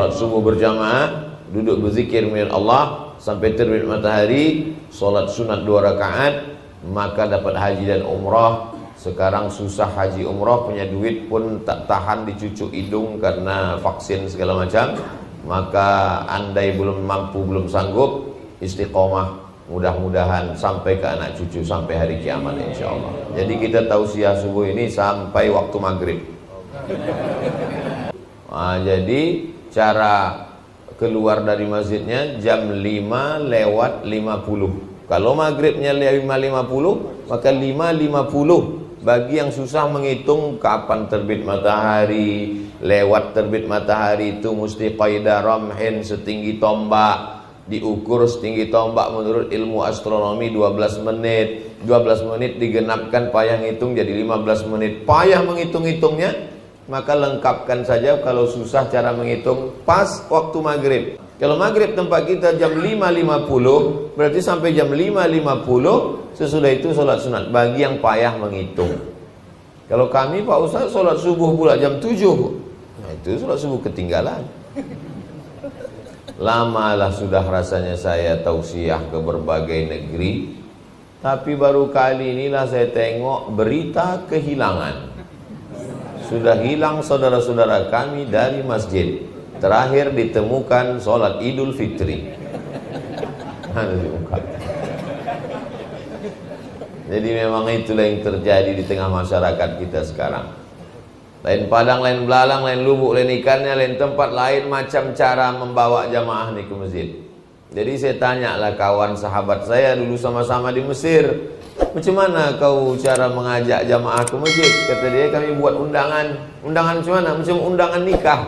sholat subuh berjamaah, duduk berzikir min Allah sampai terbit matahari, sholat sunat 2 rakaat, maka dapat haji dan umrah. Sekarang susah haji umrah, punya duit pun tak tahan dicucuk hidung karena vaksin segala macam. Maka andai belum mampu, belum sanggup, istiqomah, mudah-mudahan sampai ke anak cucu sampai hari kiamat insyaallah. Jadi kita tausiah subuh ini sampai waktu maghrib. Jadi cara keluar dari masjidnya jam 5:50. Kalau maghribnya 5:50, maka 5:50. Bagi yang susah menghitung kapan terbit matahari, lewat terbit matahari itu mesti qaidah ramhin, setinggi tombak, diukur setinggi tombak menurut ilmu astronomi 12 menit. 12 menit digenapkan payah ngitung jadi 15 menit. Payah menghitung-hitungnya, maka lengkapkan saja kalau susah cara menghitung pas waktu maghrib. Kalau maghrib tempat kita jam 5:50, berarti sampai jam 5:50 sesudah itu sholat sunat bagi yang payah menghitung. Kalau kami Pak Ustaz sholat subuh pula jam 7, nah itu sholat subuh ketinggalan. Lamalah sudah rasanya saya tausiah ke berbagai negeri, tapi baru kali inilah saya tengok berita kehilangan. Sudah hilang saudara-saudara kami dari masjid. Terakhir ditemukan sholat Idul Fitri. Jadi memang itulah yang terjadi di tengah masyarakat kita sekarang. Lain padang, lain belalang, lain lubuk, lain ikannya, lain tempat, lain macam cara membawa jamaah nih ke masjid. Jadi saya tanyalah kawan sahabat saya dulu sama-sama di Mesir, macam mana kau cara mengajak jamaah ke masjid? Kata dia, kami buat undangan. Undangan macam mana? Macam undangan nikah.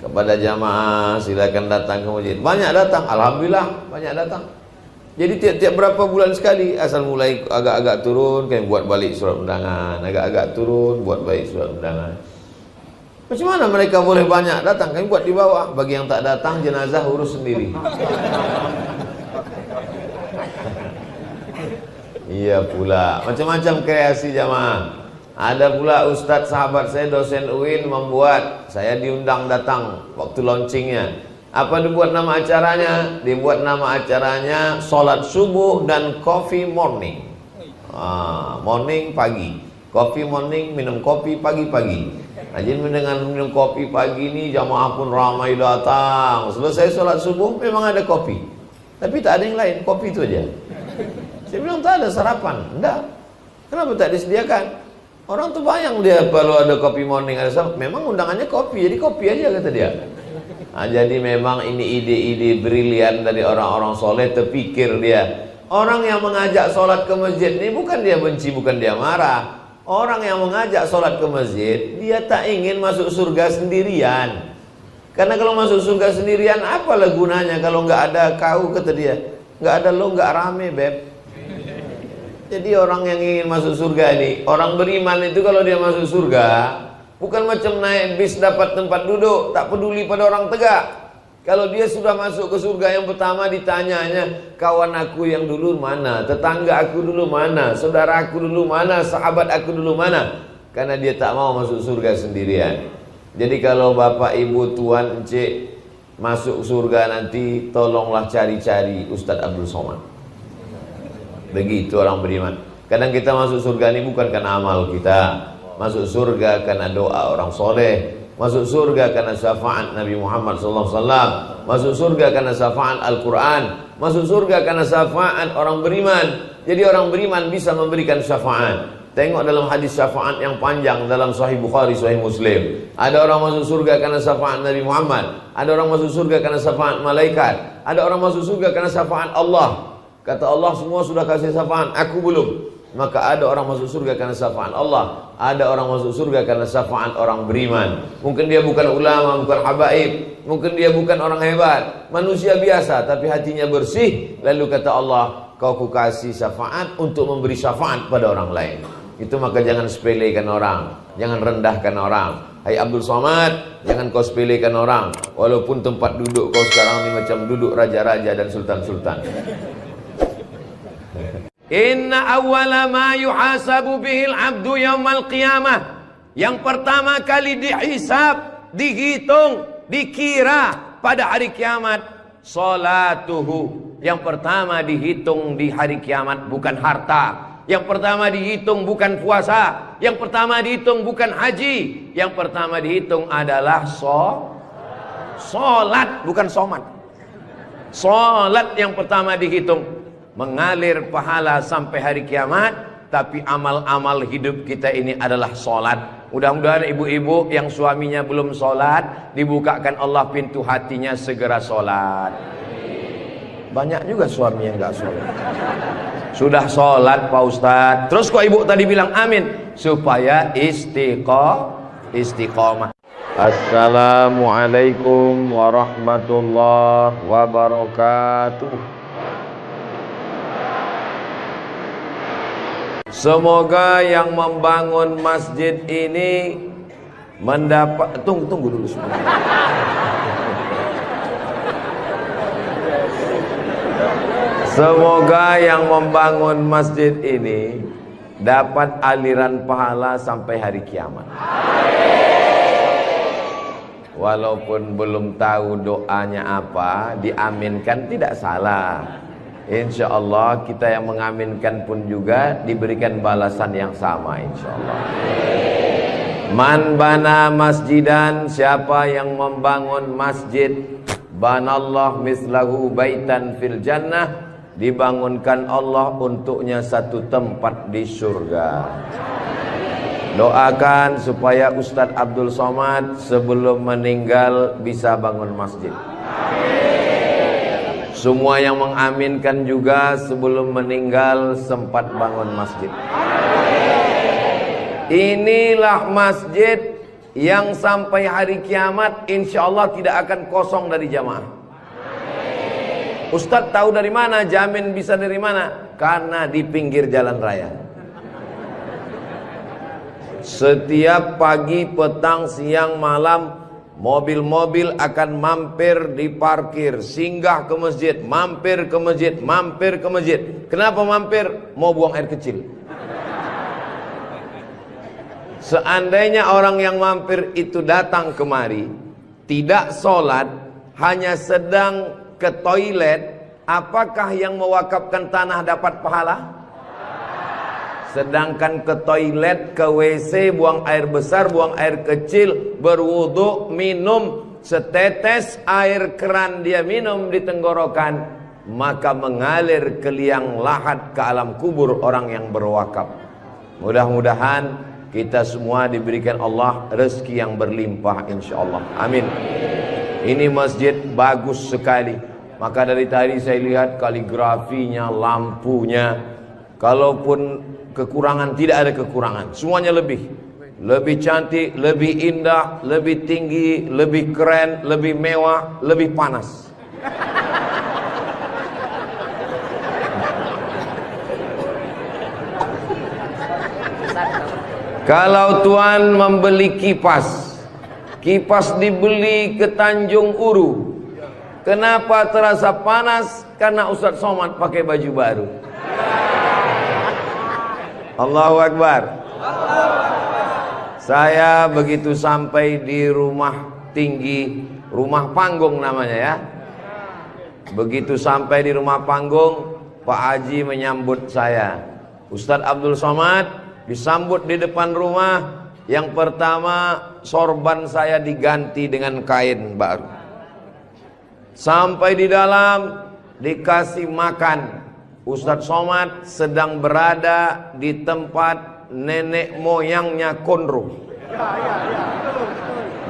Kepada jamaah, silakan datang ke masjid. Banyak datang, alhamdulillah banyak datang. Jadi tiap-tiap berapa bulan sekali, asal mulai agak-agak turun, kami buat balik surat undangan. Agak-agak turun, buat balik surat undangan. Macam mana mereka boleh banyak datang? Kami buat di bawah. Bagi yang tak datang, jenazah urus sendiri. Iya pula, macam-macam kreasi jamaah. Ada pula ustadz sahabat saya, dosen UIN, membuat, saya diundang datang waktu launchingnya. Apa dibuat nama acaranya? Dibuat nama acaranya sholat subuh dan coffee morning. Morning pagi, coffee morning, minum kopi pagi-pagi. Jadi dengan minum kopi pagi ini jamaah pun ramai datang. Selesai sholat subuh memang ada kopi, tapi tak ada yang lain, kopi itu aja. Saya bilang tak ada sarapan, enggak. Kenapa tak disediakan? Orang tuh bayang dia kalau ada kopi morning, ada sarapan. Memang undangannya kopi, jadi kopi aja kata dia. Jadi memang ini ide-ide brilian dari orang-orang soleh, terpikir dia. Orang yang mengajak sholat ke masjid ini bukan dia benci, bukan dia marah. Orang yang mengajak sholat ke masjid, dia tak ingin masuk surga sendirian. Karena kalau masuk surga sendirian, apalah gunanya kalau nggak ada kau, kata dia. Nggak ada lo, nggak rame, beb. Jadi orang yang ingin masuk surga ini, orang beriman itu kalau dia masuk surga, bukan macam naik bis dapat tempat duduk, tak peduli pada orang tegak. Kalau dia sudah masuk ke surga, yang pertama ditanyanya, kawan aku yang dulu mana, tetangga aku dulu mana, saudara aku dulu mana, sahabat aku dulu mana. Karena dia tak mau masuk surga sendirian. Jadi kalau bapak, ibu, tuan, encik masuk surga nanti, tolonglah cari-cari Ustadz Abdul Somad. Begitu orang beriman. Kadang kita masuk surga ini bukan karena amal kita, masuk surga karena doa orang soleh, masuk surga karena syafaat Nabi Muhammad SAW, masuk surga karena syafaat Al-Quran, masuk surga karena syafaat orang beriman. Jadi orang beriman bisa memberikan syafaat. Tengok dalam hadis syafaat yang panjang dalam Sahih Bukhari, Sahih Muslim. Ada orang masuk surga karena syafaat Nabi Muhammad, ada orang masuk surga karena syafaat malaikat, ada orang masuk surga karena syafaat Allah. Kata Allah, semua sudah kasih syafaat, aku belum. Maka ada orang masuk surga karena syafaat Allah, ada orang masuk surga karena syafaat orang beriman. Mungkin dia bukan ulama, bukan habaib, mungkin dia bukan orang hebat, manusia biasa tapi hatinya bersih. Lalu kata Allah, kau kasih syafaat untuk memberi syafaat pada orang lain. Itu maka jangan sepelekan orang, jangan rendahkan orang. Hai Abdul Somad, jangan kau sepelekan orang. Walaupun tempat duduk kau sekarang ini macam duduk raja-raja dan sultan-sultan. Inna awwala ma yuhasabu bihil abdu yaumal qiyamah. Yang pertama kali dihisab, dihitung, dikira pada hari kiamat salatuhu. Yang pertama dihitung di hari kiamat bukan harta. Yang pertama dihitung bukan puasa. Yang pertama dihitung bukan haji. Yang pertama dihitung adalah solat, bukan somat. Solat yang pertama dihitung. Mengalir pahala sampai hari kiamat. Tapi amal-amal hidup kita ini adalah solat. Mudah-mudahan ibu-ibu yang suaminya belum solat, dibukakan Allah pintu hatinya segera solat. Banyak juga suami yang gak solat. Sudah sholat Pak Ustadz, terus kok ibu tadi bilang amin? Supaya istiqomah. Assalamualaikum warahmatullahi wabarakatuh. Semoga yang membangun masjid ini mendapat... Tunggu dulu semua. Semoga yang membangun masjid ini dapat aliran pahala sampai hari kiamat. Walaupun belum tahu doanya apa, diaminkan tidak salah. Insya Allah kita yang mengaminkan pun juga diberikan balasan yang sama insya Allah. Man bana masjidan, siapa yang membangun masjid, banallah mislahu baitan fil jannah, dibangunkan Allah untuknya satu tempat di surga. Doakan supaya Ustadz Abdul Somad sebelum meninggal bisa bangun masjid. Semua yang mengaminkan juga sebelum meninggal sempat bangun masjid. Inilah masjid yang sampai hari kiamat insya Allah tidak akan kosong dari jamaah. Ustadz tahu dari mana? Jamin bisa dari mana? Karena di pinggir jalan raya. Setiap pagi, petang, siang, malam, mobil-mobil akan mampir di parkir, singgah ke masjid, mampir ke masjid, mampir ke masjid. Kenapa mampir? Mau buang air kecil. Seandainya orang yang mampir itu datang kemari, tidak sholat, hanya sedang ke toilet, apakah yang mewakafkan tanah dapat pahala? Sedangkan ke toilet, ke WC, buang air besar, buang air kecil, berwudu, minum setetes air keran dia minum di tenggorokan, maka mengalir ke liang lahat ke alam kubur orang yang berwakaf. Mudah-mudahan kita semua diberikan Allah rezeki yang berlimpah insyaallah. Amin. Ini masjid bagus sekali. Maka dari tadi saya lihat kaligrafinya, lampunya. Kalaupun kekurangan, tidak ada kekurangan. Semuanya lebih cantik, lebih indah, lebih tinggi, lebih keren, lebih mewah, lebih panas. Kalau Tuan membeli kipas dibeli ke Tanjung Uru, kenapa terasa panas? Karena Ustadz Somad pakai baju baru. Allahu Akbar. Saya begitu sampai di rumah tinggi, rumah panggung namanya ya. Begitu sampai di rumah panggung, Pak Haji menyambut saya. Ustadz Abdul Somad disambut di depan rumah. Yang pertama, sorban saya diganti dengan kain baru. Sampai di dalam dikasih makan. Ustadz Somad sedang berada di tempat nenek moyangnya Konro.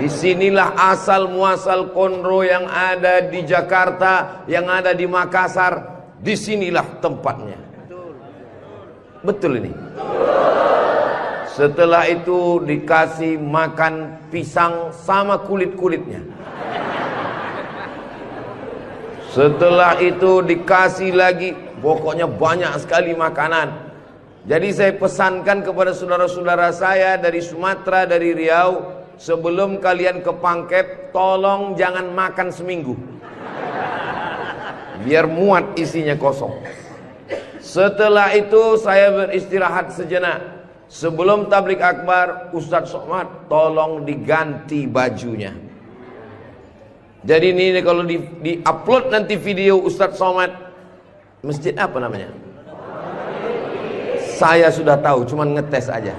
Disinilah asal muasal Konro yang ada di Jakarta, yang ada di Makassar. Disinilah tempatnya. Betul ini. Setelah itu dikasih makan pisang sama kulit-kulitnya. Setelah itu dikasih lagi, pokoknya banyak sekali makanan. Jadi saya pesankan kepada saudara-saudara saya dari Sumatera, dari Riau, sebelum kalian ke Pangkep, tolong jangan makan seminggu. Biar muat isinya kosong. Setelah itu saya beristirahat sejenak. Sebelum tablik akbar, Ustadz Somad tolong diganti bajunya. Jadi ini kalau di-upload nanti video Ustadz Somad, masjid apa namanya? Saya sudah tahu, cuman ngetes aja.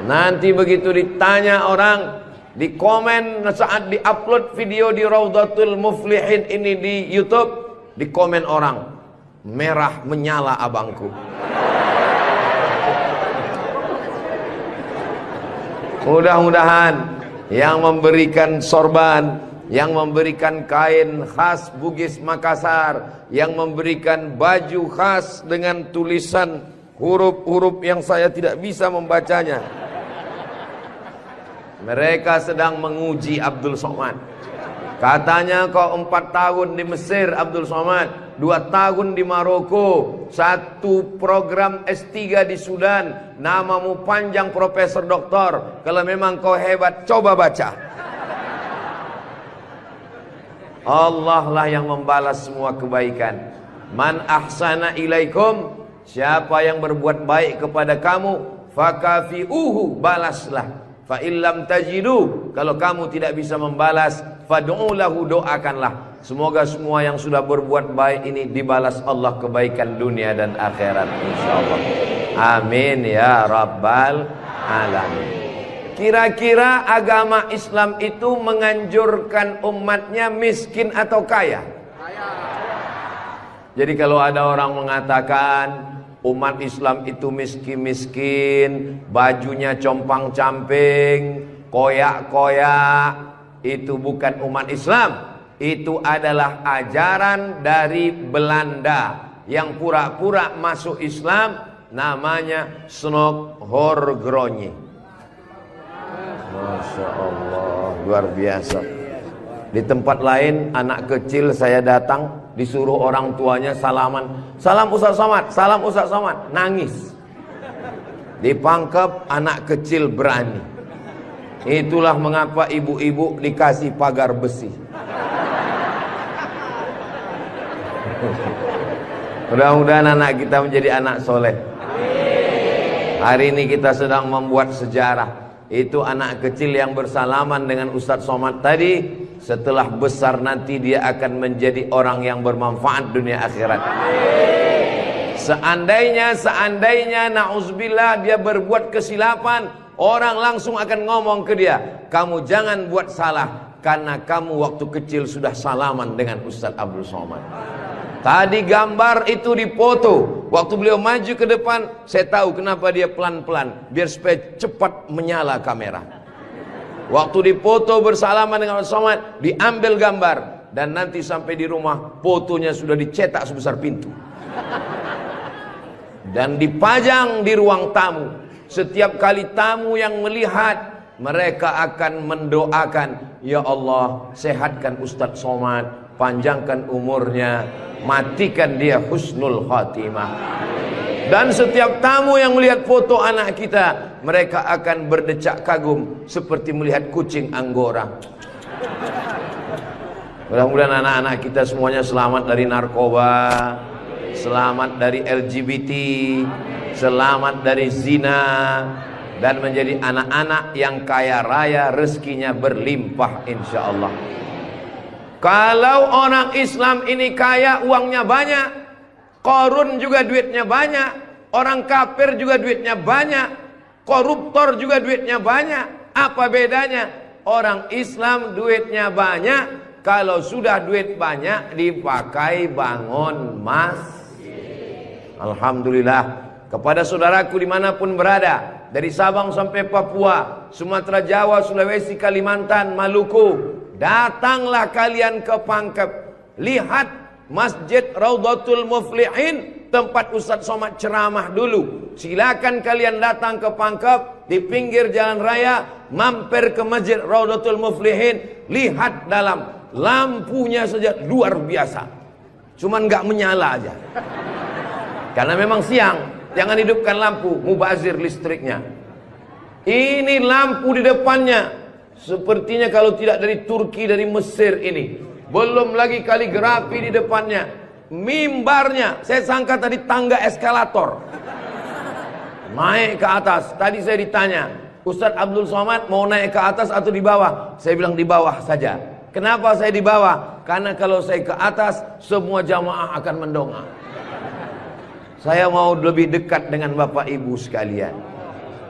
Nanti begitu ditanya orang, di komen saat di-upload video di Raudhatul Muflihin ini di YouTube, di komen orang, merah menyala abangku. Mudah-mudahan yang memberikan sorban, yang memberikan kain khas Bugis Makassar, yang memberikan baju khas dengan tulisan huruf-huruf yang saya tidak bisa membacanya, mereka sedang menguji Abdul Somad. Katanya kau 4 tahun di Mesir Abdul Somad, 2 tahun di Maroko, 1 program S3 di Sudan, namamu panjang profesor doktor. Kalau memang kau hebat, coba baca. Allah lah yang membalas semua kebaikan. Man ahsana ilaikum, siapa yang berbuat baik kepada kamu, fakafi'uhu, balaslah. Fa illam tajidu, kalau kamu tidak bisa membalas, fad'u lahu, doakanlah. Semoga semua yang sudah berbuat baik ini dibalas Allah kebaikan dunia dan akhirat insyaallah. Amin ya rabbal alamin. Kira-kira agama Islam itu menganjurkan umatnya miskin atau kaya? Jadi kalau ada orang mengatakan umat Islam itu miskin-miskin, bajunya compang-camping, koyak-koyak, itu bukan umat Islam. Itu adalah ajaran dari Belanda yang pura-pura masuk Islam, namanya Snokhorgronni. Masya Allah, luar biasa. Di tempat lain anak kecil saya datang, disuruh orang tuanya salaman, salam Ustaz Somad, salam Ustaz Somad, nangis. Dipangkep, anak kecil berani. Itulah mengapa ibu-ibu dikasih pagar besi. Mudah-mudahan anak kita menjadi anak soleh. Hari ini kita sedang membuat sejarah. Itu anak kecil yang bersalaman dengan Ustadz Somad tadi, setelah besar nanti dia akan menjadi orang yang bermanfaat dunia akhirat. Seandainya na'udzubillah dia berbuat kesilapan, orang langsung akan ngomong ke dia, kamu jangan buat salah, karena kamu waktu kecil sudah salaman dengan Ustadz Abdul Somad. Tadi gambar itu dipoto. Waktu beliau maju ke depan, saya tahu kenapa dia pelan-pelan, biar supaya cepat menyala kamera. Waktu dipoto bersalaman dengan Ustaz Somad, diambil gambar, dan nanti sampai di rumah fotonya sudah dicetak sebesar pintu dan dipajang di ruang tamu. Setiap kali tamu yang melihat, mereka akan mendoakan, ya Allah, sehatkan Ustadz Somad, panjangkan umurnya, matikan dia husnul khatimah. Dan setiap tamu yang melihat foto anak kita, mereka akan berdecak kagum seperti melihat kucing Anggora. Mudah-mudahan anak-anak kita semuanya selamat dari narkoba, selamat dari LGBT, selamat dari zina, dan menjadi anak-anak yang kaya raya, rezekinya berlimpah insyaallah. Kalau orang Islam ini kaya, uangnya banyak, Qarun juga duitnya banyak, orang kafir juga duitnya banyak, koruptor juga duitnya banyak. Apa bedanya? Orang Islam duitnya banyak, kalau sudah duit banyak dipakai bangun masjid. Alhamdulillah. Kepada saudaraku dimanapun berada, dari Sabang sampai Papua, Sumatera, Jawa, Sulawesi, Kalimantan, Maluku, datanglah kalian ke Pangkep. Lihat Masjid Raudhatul Muflihin, tempat Ustadz Somad ceramah dulu. Silakan kalian datang ke Pangkep, di pinggir jalan raya, mampir ke Masjid Raudhatul Muflihin. Lihat dalam, lampunya saja luar biasa, cuman nggak menyala aja, karena memang siang. Jangan hidupkan lampu, mubazir listriknya. Ini lampu di depannya, sepertinya kalau tidak dari Turki, dari Mesir ini. Belum lagi kaligrafi di depannya. Mimbarnya, saya sangka tadi tangga eskalator, naik ke atas. Tadi saya ditanya, Ustadz Abdul Somad mau naik ke atas atau di bawah? Saya bilang di bawah saja. Kenapa saya di bawah? Karena kalau saya ke atas, semua jamaah akan mendongak. Saya mau lebih dekat dengan Bapak Ibu sekalian.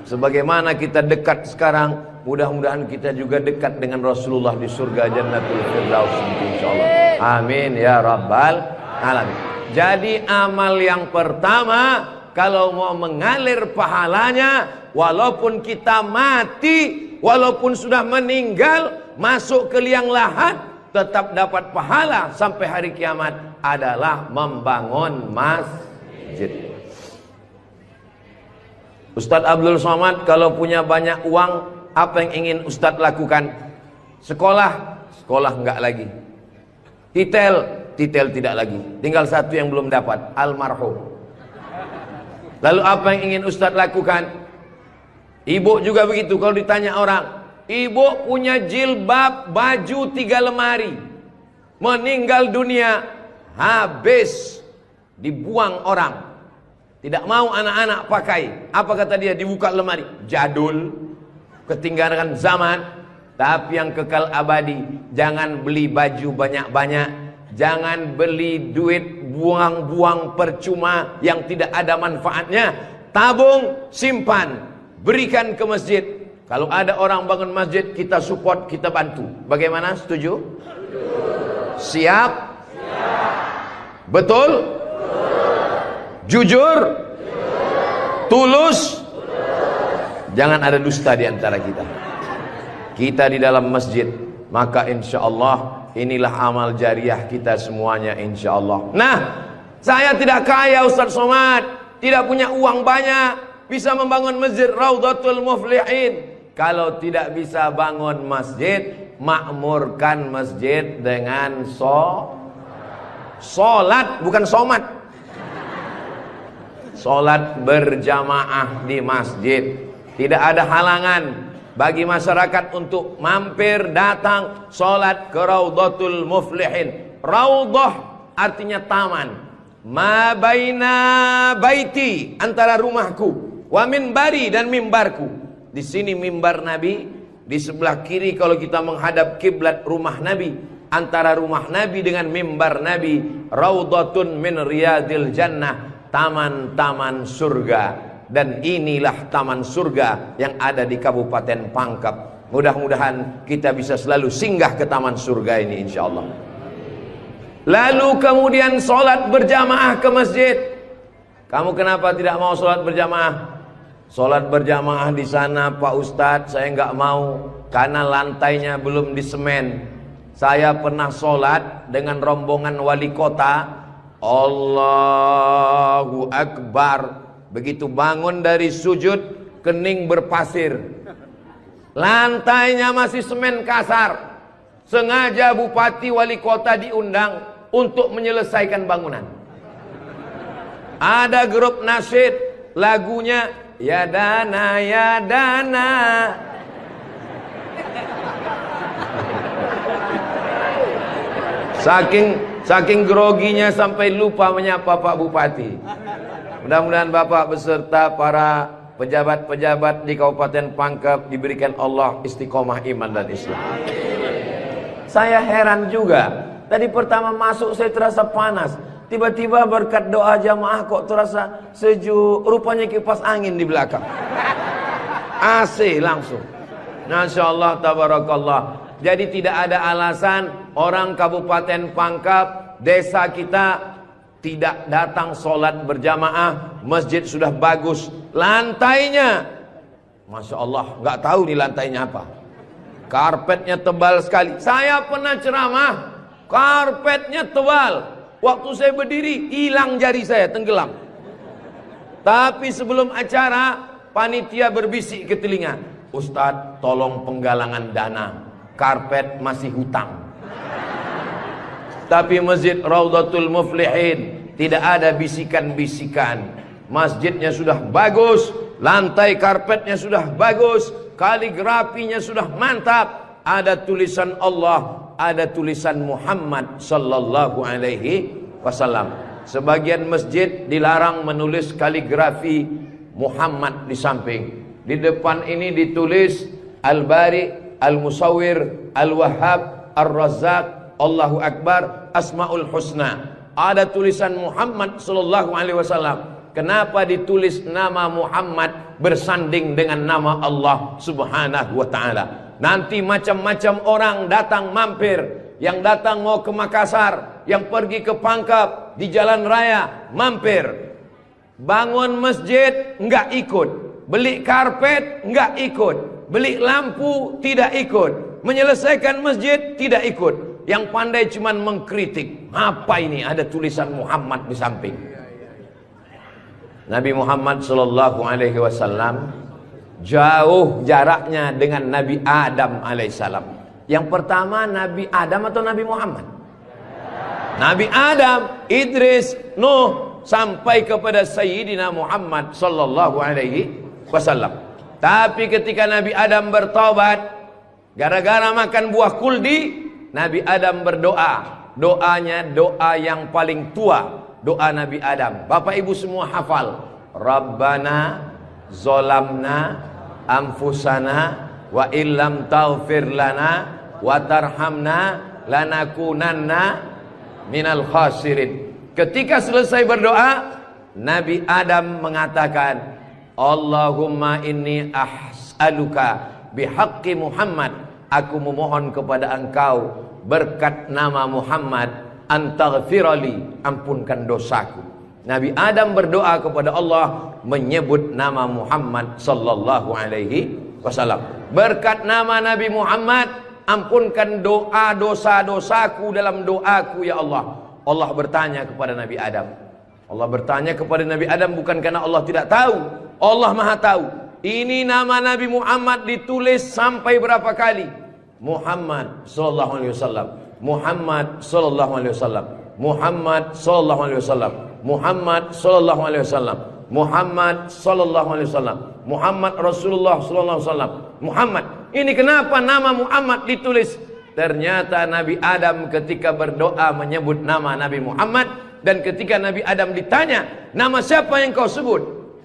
Sebagaimana kita dekat sekarang, mudah-mudahan kita juga dekat dengan Rasulullah di surga Jannatul Firdaus, insyaallah. Amin ya rabbal alamin. Jadi amal yang pertama, kalau mau mengalir pahalanya, walaupun kita mati, walaupun sudah meninggal, masuk ke liang lahat, tetap dapat pahala sampai hari kiamat, adalah membangun masjid. Ustadz Abdul Somad kalau punya banyak uang, apa yang ingin Ustadz lakukan? Sekolah enggak lagi. Titel tidak lagi. Tinggal satu yang belum dapat, almarhum. Lalu apa yang ingin Ustadz lakukan? Ibu juga begitu. Kalau ditanya orang, ibu punya jilbab, baju 3 lemari, meninggal dunia, habis, dibuang orang. Tidak mau anak-anak pakai. Apa kata dia? Dibuka lemari. Jadul, ketinggalan zaman. Tapi yang kekal abadi, jangan beli baju banyak-banyak, jangan beli duit buang-buang percuma yang tidak ada manfaatnya. Tabung, simpan, berikan ke masjid. Kalau ada orang bangun masjid, kita support, kita bantu. Bagaimana? Setuju? Siap? Betul? Jujur? Tulus? Jangan ada dusta di antara kita. Kita di dalam masjid, maka insya Allah inilah amal jariah kita semuanya, insya Allah. Nah, saya tidak kaya Ustadz Somad, tidak punya uang banyak, bisa membangun masjid Raudhatul Muflihin. Kalau tidak bisa bangun masjid, makmurkan masjid dengan sholat, bukan somat. Sholat berjamaah di masjid. Tidak ada halangan bagi masyarakat untuk mampir datang sholat ke Raudhatul Muflihin. Raudhah artinya taman. Ma baina baiti, antara rumahku, wa minbari, dan mimbarku. Di sini mimbar Nabi, di sebelah kiri kalau kita menghadap kiblat rumah Nabi. Antara rumah Nabi dengan mimbar Nabi, Raudhatun min riyadil jannah, taman-taman surga. Dan inilah taman surga yang ada di Kabupaten Pangkep. Mudah-mudahan kita bisa selalu singgah ke taman surga ini, insya Allah. Lalu kemudian sholat berjamaah ke masjid. Kamu kenapa tidak mau sholat berjamaah? Sholat berjamaah di sana, Pak Ustadz, saya nggak mau karena lantainya belum disemen. Saya pernah sholat dengan rombongan wali kota. Allahu Akbar. Begitu bangun dari sujud, kening berpasir, lantainya masih semen kasar. Sengaja bupati wali kota diundang untuk menyelesaikan bangunan. Ada grup nasyid, lagunya ya dana ya dana. Saking groginya sampai lupa menyapa Pak Bupati. Mudah-mudahan Bapak beserta para pejabat-pejabat di Kabupaten Pangkep diberikan Allah istiqomah iman dan Islam. Saya heran juga. Tadi pertama masuk saya terasa panas. Tiba-tiba berkat doa jamaah kok terasa sejuk. Rupanya kipas angin di belakang. AC langsung. Masya Allah, tabarakallah. Jadi tidak ada alasan orang Kabupaten Pangkep, desa kita, tidak datang sholat berjamaah. Masjid sudah bagus, lantainya Masya Allah, nggak tahu nih lantainya apa, karpetnya tebal sekali. Saya pernah ceramah, karpetnya tebal, waktu saya berdiri hilang jari saya, tenggelam. Tapi sebelum acara, panitia berbisik ke telinga, Ustadz tolong penggalangan dana, karpet masih hutang. Tapi masjid Raudhatul Muflihin tidak ada bisikan-bisikan. Masjidnya sudah bagus, lantai karpetnya sudah bagus, kaligrafinya sudah mantap. Ada tulisan Allah, ada tulisan Muhammad sallallahu alaihi wasallam. Sebagian masjid dilarang menulis kaligrafi Muhammad di samping. Di depan ini ditulis Al-Bari, Al-Musawwir, Al-Wahhab, Ar-Razzaq, Allahu Akbar, Asmaul Husna. Ada tulisan Muhammad sallallahu alaihi wasallam. Kenapa ditulis nama Muhammad bersanding dengan nama Allah Subhanahu wa taala? Nanti macam-macam orang datang mampir. Yang datang mau ke Makassar, yang pergi ke Pangkep, di jalan raya mampir. Bangun masjid enggak ikut, beli karpet enggak ikut, beli lampu tidak ikut, menyelesaikan masjid tidak ikut. Yang pandai cuman mengkritik. Apa ini ada tulisan Muhammad di samping? Nabi Muhammad sallallahu alaihi wasallam jauh jaraknya dengan Nabi Adam alaihissalam. Yang pertama Nabi Adam atau Nabi Muhammad? Nabi Adam, Idris, Nuh, sampai kepada Sayyidina Muhammad sallallahu alaihi wasallam. Tapi ketika Nabi Adam bertaubat gara-gara makan buah kuldi, Nabi Adam berdoa. Doanya doa yang paling tua, doa Nabi Adam. Bapak Ibu semua hafal. Rabbana zolamna anfusana wa illam taghfir lana wa tarhamna lanakunanna minal khasirin. Ketika selesai berdoa, Nabi Adam mengatakan, Allahumma inni as'aluka bihaqqi Muhammad, aku memohon kepada engkau berkat nama Muhammad, antaghfirali, ampunkan dosaku. Nabi Adam berdoa kepada Allah menyebut nama Muhammad sallallahu alaihi wasallam. Berkat nama Nabi Muhammad, ampunkan doa dosa-dosaku dalam doaku ya Allah. Allah bertanya kepada Nabi Adam. Allah bertanya kepada Nabi Adam bukan karena Allah tidak tahu. Allah Maha tahu. Ini nama Nabi Muhammad ditulis sampai berapa kali? Muhammad sallallahu alaihi wasallam. Muhammad sallallahu alaihi wasallam. Muhammad sallallahu alaihi wasallam. Muhammad sallallahu alaihi wasallam. Muhammad sallallahu alaihi wasallam. Muhammad Rasulullah sallallahu alaihi wasallam. Muhammad. Ini kenapa nama Muhammad ditulis? Ternyata Nabi Adam ketika berdoa menyebut nama Nabi Muhammad, dan ketika Nabi Adam ditanya, nama siapa yang kau sebut?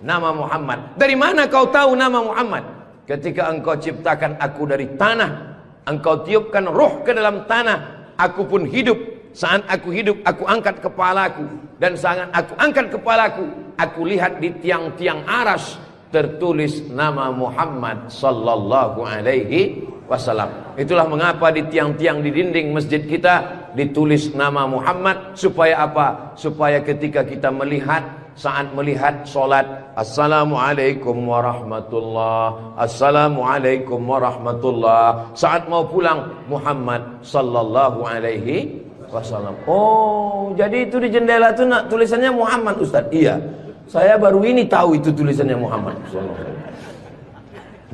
Nama Muhammad. Dari mana kau tahu nama Muhammad? Ketika engkau ciptakan aku dari tanah, engkau tiupkan roh ke dalam tanah, aku pun hidup. Saat aku hidup, aku angkat kepalaku. Dan saat aku angkat kepalaku, aku lihat di tiang-tiang aras tertulis nama Muhammad sallallahu alaihi wasallam. Itulah mengapa di tiang-tiang di dinding masjid kita ditulis nama Muhammad. Supaya apa? Supaya ketika kita melihat, saat melihat solat, Assalamualaikum warahmatullah, Assalamualaikum warahmatullah. Saat mau pulang, Muhammad sallallahu alaihi wasallam. Oh, jadi itu di jendela itu nak tulisannya Muhammad, Ustaz? Iya, saya baru ini tahu itu tulisannya Muhammad.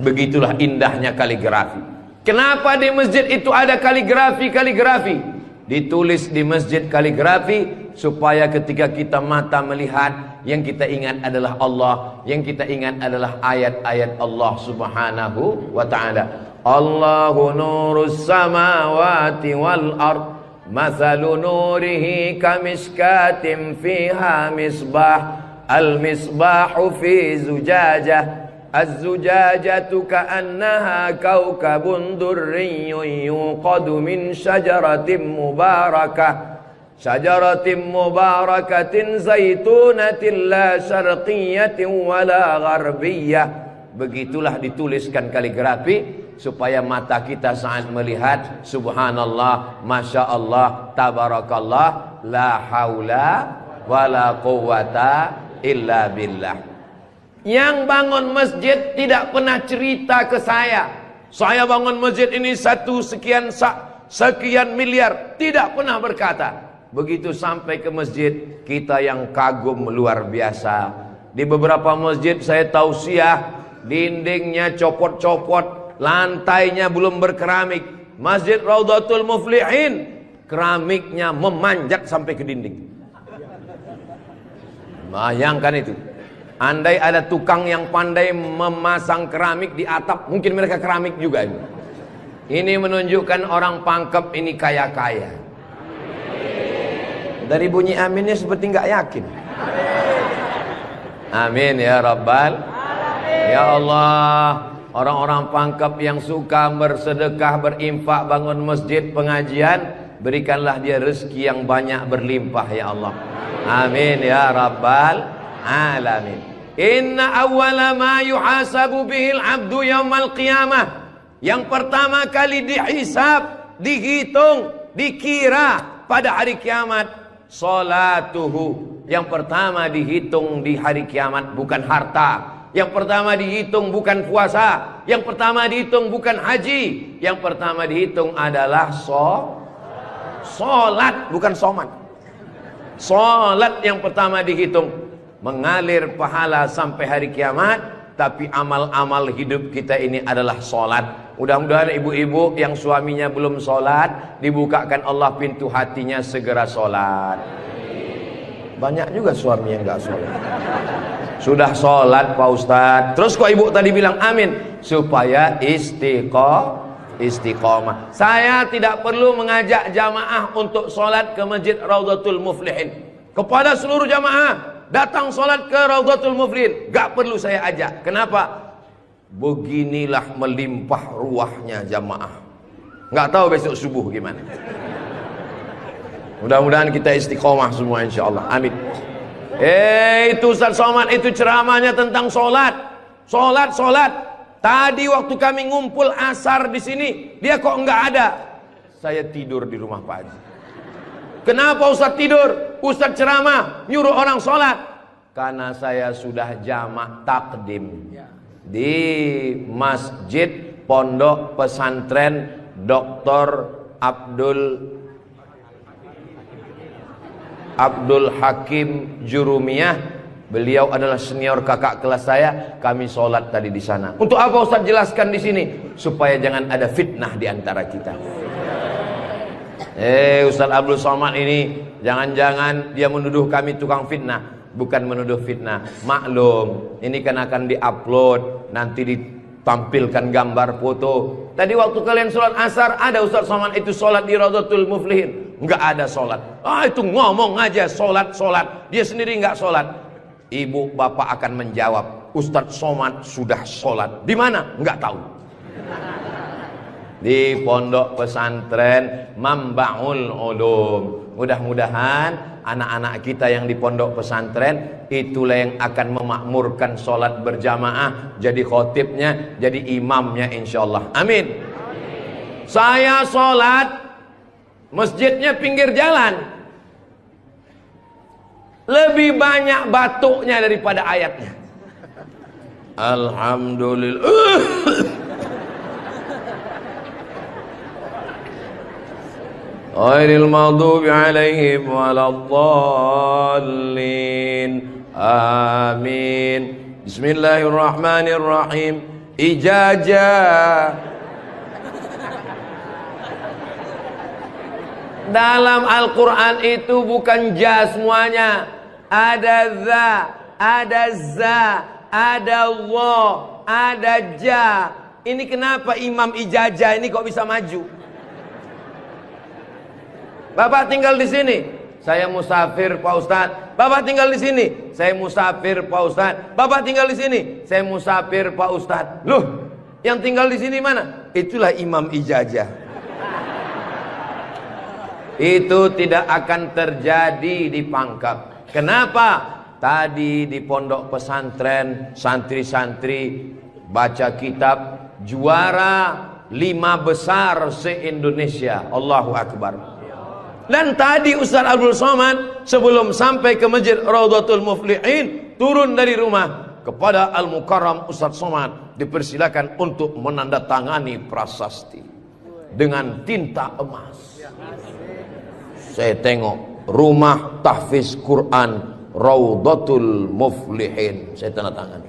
Begitulah indahnya kaligrafi. Kenapa di masjid itu ada kaligrafi? Ditulis di masjid kaligrafi supaya ketika kita mata melihat, yang kita ingat adalah Allah, yang kita ingat adalah ayat-ayat Allah Subhanahu wa taala. Allahu nurus samawati wal ard, mathalu nurihi kamishkatin fiha misbah, al-misbahu fi zujajah, az-zujajatu ka'annaha kawkabun durriyyun yuqadu min syajaratin mubarakatin zaitunatin la syarqiyatin wala gharbiyyah. Begitulah dituliskan kaligrafi supaya mata kita saat melihat, subhanallah, masya Allah, tabarakallah, la haula wala quwata illa billah. Yang bangun masjid tidak pernah cerita ke saya bangun masjid ini sekian miliar, tidak pernah berkata. Begitu sampai ke masjid, kita yang kagum luar biasa. Di beberapa masjid saya tausiah, dindingnya copot-copot, lantainya belum berkeramik. Masjid Raudhatul Muflihin, keramiknya memanjat sampai ke dinding. Bayangkan itu. Andai ada tukang yang pandai memasang keramik di atap, mungkin mereka keramik juga ini. Ini menunjukkan orang Pangkep ini kaya-kaya. Dari bunyi aminnya seperti nggak yakin. Amin ya Rabbal. Ya Allah. Orang-orang pangkep yang suka bersedekah, berinfak, bangun masjid, pengajian, berikanlah dia rezeki yang banyak berlimpah ya Allah. Amin ya rabbal alamin. Inna awwala ma yuhasabu bihil abdu yaumal qiyamah. Yang pertama kali dihisab, dihitung, dikira pada hari kiamat, salatuhu. Yang pertama dihitung di hari kiamat bukan harta. Yang pertama dihitung bukan puasa. Yang pertama dihitung bukan haji. Yang pertama dihitung adalah solat, bukan somat. Solat yang pertama dihitung. Mengalir pahala sampai hari kiamat. Tapi amal-amal hidup kita ini adalah solat. Mudah-mudahan ibu-ibu yang suaminya belum solat, dibukakan Allah pintu hatinya segera solat. Banyak juga suami yang gak solat. Sudah sholat Pak Ustadz, terus kok ibu tadi bilang amin? Supaya istiqomah. Saya tidak perlu mengajak jamaah untuk sholat ke Masjid Raudhatul Muflihin. Kepada seluruh jamaah, datang sholat ke Raudhatul Muflihin, gak perlu saya ajak. Kenapa? Beginilah melimpah ruahnya jamaah. Gak tahu besok subuh gimana. Mudah-mudahan kita istiqomah semua insyaallah. Amin. Itu Ustaz Somad itu ceramahnya tentang solat. Solat. Tadi waktu kami ngumpul asar di sini, dia kok enggak ada. Saya tidur di rumah Pak Haji. Kenapa Ustaz tidur? Ustaz ceramah, nyuruh orang solat. Karena saya sudah jamak takdim di Masjid Pondok Pesantren Dr. Abdul Hakim Jurumiyah. Beliau adalah senior kakak kelas saya. Kami sholat tadi di sana. Untuk apa Ustaz jelaskan di sini? Supaya jangan ada fitnah di antara kita. Ustaz Abdul Somad ini jangan-jangan dia menuduh kami tukang fitnah. Bukan menuduh fitnah. Maklum, ini kan akan diupload, nanti ditampilkan gambar foto. Tadi waktu kalian sholat asar, ada Ustaz Somad itu sholat di Raudhatul Muflihin. Enggak ada sholat. Itu ngomong aja sholat. Dia sendiri enggak sholat. Ibu bapak akan menjawab, Ustadz Somad sudah sholat. Di mana? Enggak tahu. Di Pondok Pesantren Mambaul Ulum. Mudah-mudahan anak-anak kita yang di pondok pesantren itulah yang akan memakmurkan sholat berjamaah, jadi khotibnya, jadi imamnya insyaallah. Amin. Saya sholat, masjidnya pinggir jalan, lebih banyak batuknya daripada ayatnya. Alhamdulillah. Ghairil maghdubi alaihim waladdallin. Amin. Bismillahirrahmanirrahim. Ijazah. Dalam Al-Quran itu bukan ja semuanya. Ada za, ada za, ada Allah, ada ja. Ini kenapa Imam Ijazah ini kok bisa maju? Bapak tinggal di sini, saya musafir Pak Ustadz. Bapak tinggal di sini, saya musafir Pak Ustadz. Bapak tinggal di sini, saya musafir Pak Ustadz. Loh, yang tinggal di sini mana? Itulah Imam Ijazah. Itu tidak akan terjadi di Pangkep. Kenapa? Tadi di pondok pesantren santri-santri baca kitab juara 5 besar se-Indonesia. Allahu Akbar. Dan tadi Ustaz Abdul Somad sebelum sampai ke Masjid Raudhatul Muflihin turun dari rumah kepada Al-Mukarram Ustaz Somad dipersilakan untuk menandatangani prasasti dengan tinta emas. Saya tengok rumah tahfiz Quran Raudhatul Muflihin, saya tanda tangan.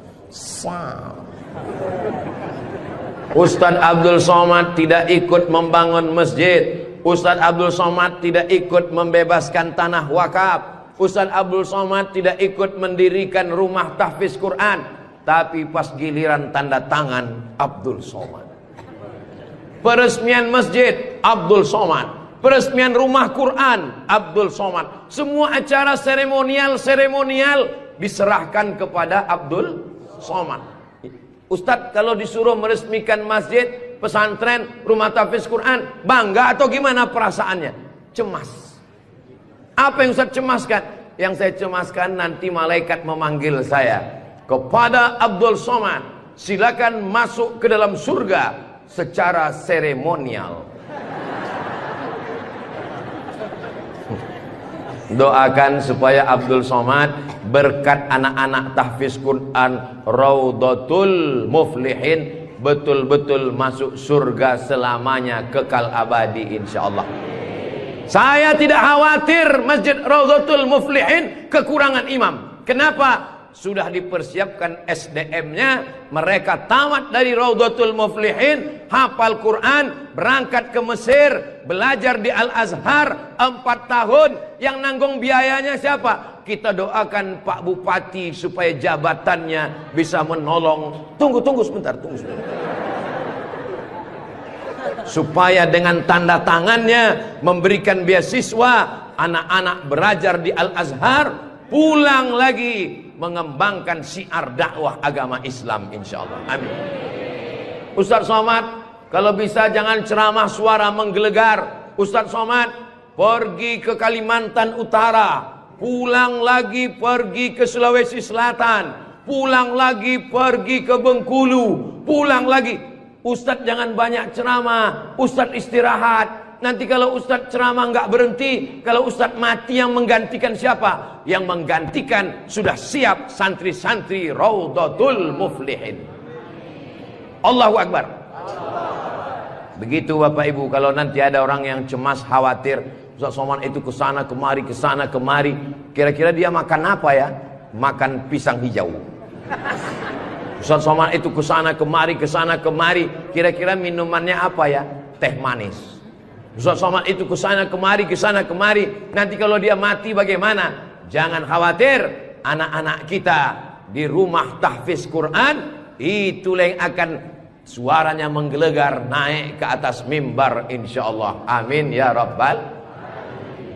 Ustaz Abdul Somad tidak ikut membangun masjid. Ustaz Abdul Somad tidak ikut membebaskan tanah wakaf. Ustaz Abdul Somad tidak ikut mendirikan rumah tahfiz Quran. Tapi pas giliran tanda tangan Abdul Somad. Peresmian masjid Abdul Somad. Peresmian rumah Quran Abdul Somad. Semua acara seremonial diserahkan kepada Abdul Somad. Ustadz kalau disuruh meresmikan masjid, pesantren, rumah tahfiz Quran, bangga atau gimana perasaannya? Cemas. Apa yang Ustadz cemaskan? Yang saya cemaskan nanti malaikat memanggil saya, kepada Abdul Somad, silakan masuk ke dalam surga secara seremonial. Doakan supaya Abdul Somad berkat anak-anak tahfiz Quran Raudhatul Muflihin betul-betul masuk surga selamanya, kekal abadi insyaallah. Saya tidak khawatir Masjid Raudhatul Muflihin kekurangan imam. Kenapa? Sudah dipersiapkan SDM-nya, mereka tamat dari Raudhatul Muflihin, hafal Quran, berangkat ke Mesir, belajar di Al-Azhar 4 tahun. Yang nanggung biayanya siapa? Kita doakan Pak Bupati supaya jabatannya bisa menolong. Tunggu sebentar. Supaya dengan tanda tangannya memberikan beasiswa, anak-anak belajar di Al-Azhar, pulang lagi mengembangkan syiar dakwah agama Islam insyaallah. Amin. Ustaz Somad, kalau bisa jangan ceramah suara menggelegar. Ustaz Somad pergi ke Kalimantan Utara, pulang lagi pergi ke Sulawesi Selatan, pulang lagi pergi ke Bengkulu, pulang lagi. Ustaz jangan banyak ceramah, Ustaz istirahat. Nanti kalau Ustaz ceramah nggak berhenti, kalau Ustaz mati yang menggantikan siapa? Yang menggantikan sudah siap santri-santri Raudhatul Muflihin. Allahu Akbar. Begitu Bapak Ibu, kalau nanti ada orang yang cemas, khawatir, Ustaz Somad itu kesana kemari, kira-kira dia makan apa ya? Makan pisang hijau. Ustaz Somad itu kesana kemari, kira-kira minumannya apa ya? Teh manis. Ustaz Somad itu kesana kemari, nanti kalau dia mati bagaimana? Jangan khawatir, anak-anak kita di rumah tahfiz Quran itulah yang akan suaranya menggelegar naik ke atas mimbar insyaallah. Amin ya rabbal.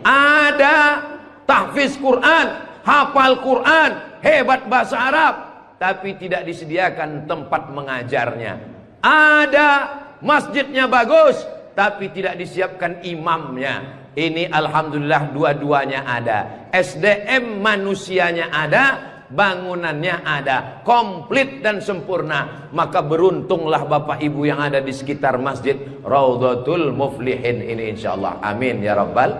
Ada tahfiz Quran, hafal Quran, hebat bahasa Arab, tapi tidak disediakan tempat mengajarnya. Ada masjidnya bagus, tapi tidak disiapkan imamnya. Ini alhamdulillah dua-duanya ada. SDM manusianya ada, bangunannya ada, komplit dan sempurna. Maka beruntunglah Bapak Ibu yang ada di sekitar Masjid Raudhatul Muflihin ini insyaallah. Amin ya rabbal.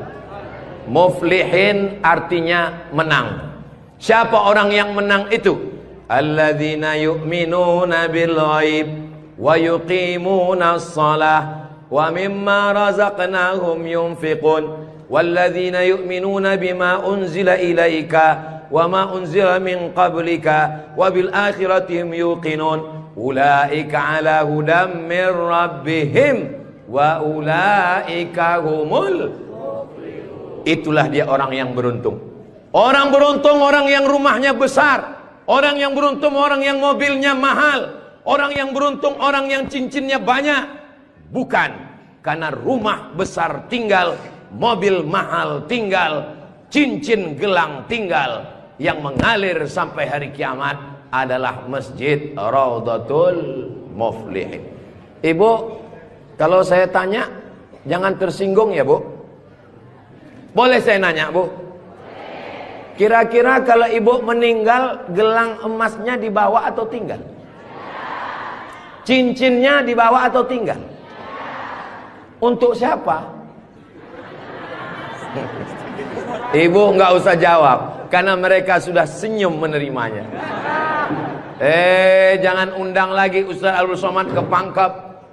Muflihin artinya menang. Siapa orang yang menang itu? Alladzina yu'minuna bil ghaib wa yuqimuna shalah wa mimma razaqnahum yunfiqun walladzina yu'minuna bima unzila ilaika wa ma unzila min qablika wa bil akhirati hum yuqinun ulaika ala hudam min rabbihim wa ulaika humul muflihun. Itulah dia orang yang beruntung. Orang beruntung orang yang rumahnya besar, orang yang beruntung orang yang mobilnya mahal, orang yang beruntung orang yang cincinnya banyak. Bukan karena rumah besar tinggal, mobil mahal tinggal, cincin gelang tinggal. Yang mengalir sampai hari kiamat adalah Masjid Raudhatul Muflihin. Ibu, kalau saya tanya jangan tersinggung ya Bu. Boleh saya nanya Bu? Kira-kira kalau ibu meninggal, gelang emasnya dibawa atau tinggal? Cincinnya dibawa atau tinggal? Untuk siapa? Ibu nggak usah jawab, karena mereka sudah senyum menerimanya. Jangan undang lagi Ustaz Abdul Somad ke Pangkep.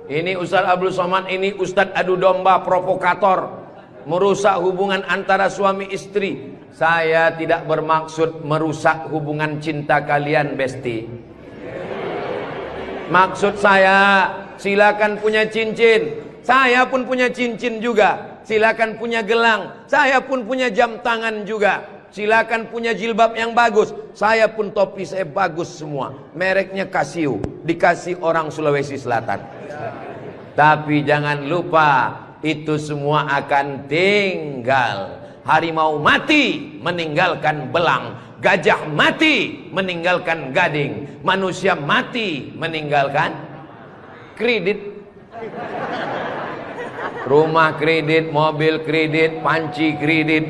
Ini Ustaz Abdul Somad ini Ustaz adu domba, provokator, merusak hubungan antara suami istri. Saya tidak bermaksud merusak hubungan cinta kalian, Besti. Maksud saya, silakan punya cincin. Saya pun punya cincin juga. Silakan punya gelang. Saya pun punya jam tangan juga. Silakan punya jilbab yang bagus. Saya pun topi saya bagus semua. Mereknya Casio. Dikasih orang Sulawesi Selatan. Tapi jangan lupa, itu semua akan tinggal. Harimau mati meninggalkan belang. Gajah mati meninggalkan gading, manusia mati meninggalkan kredit. Rumah kredit, mobil kredit, panci kredit.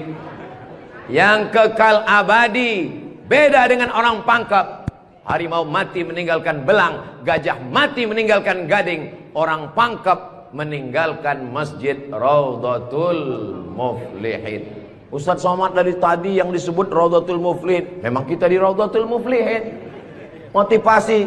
Yang kekal abadi beda dengan orang pangkep. Harimau mati meninggalkan belang, gajah mati meninggalkan gading, orang pangkep meninggalkan masjid Raudhatul Muflihin. Ustaz Somad dari tadi yang disebut Raudhatul Muflihin, memang kita di Raudhatul Muflihin. Motivasi.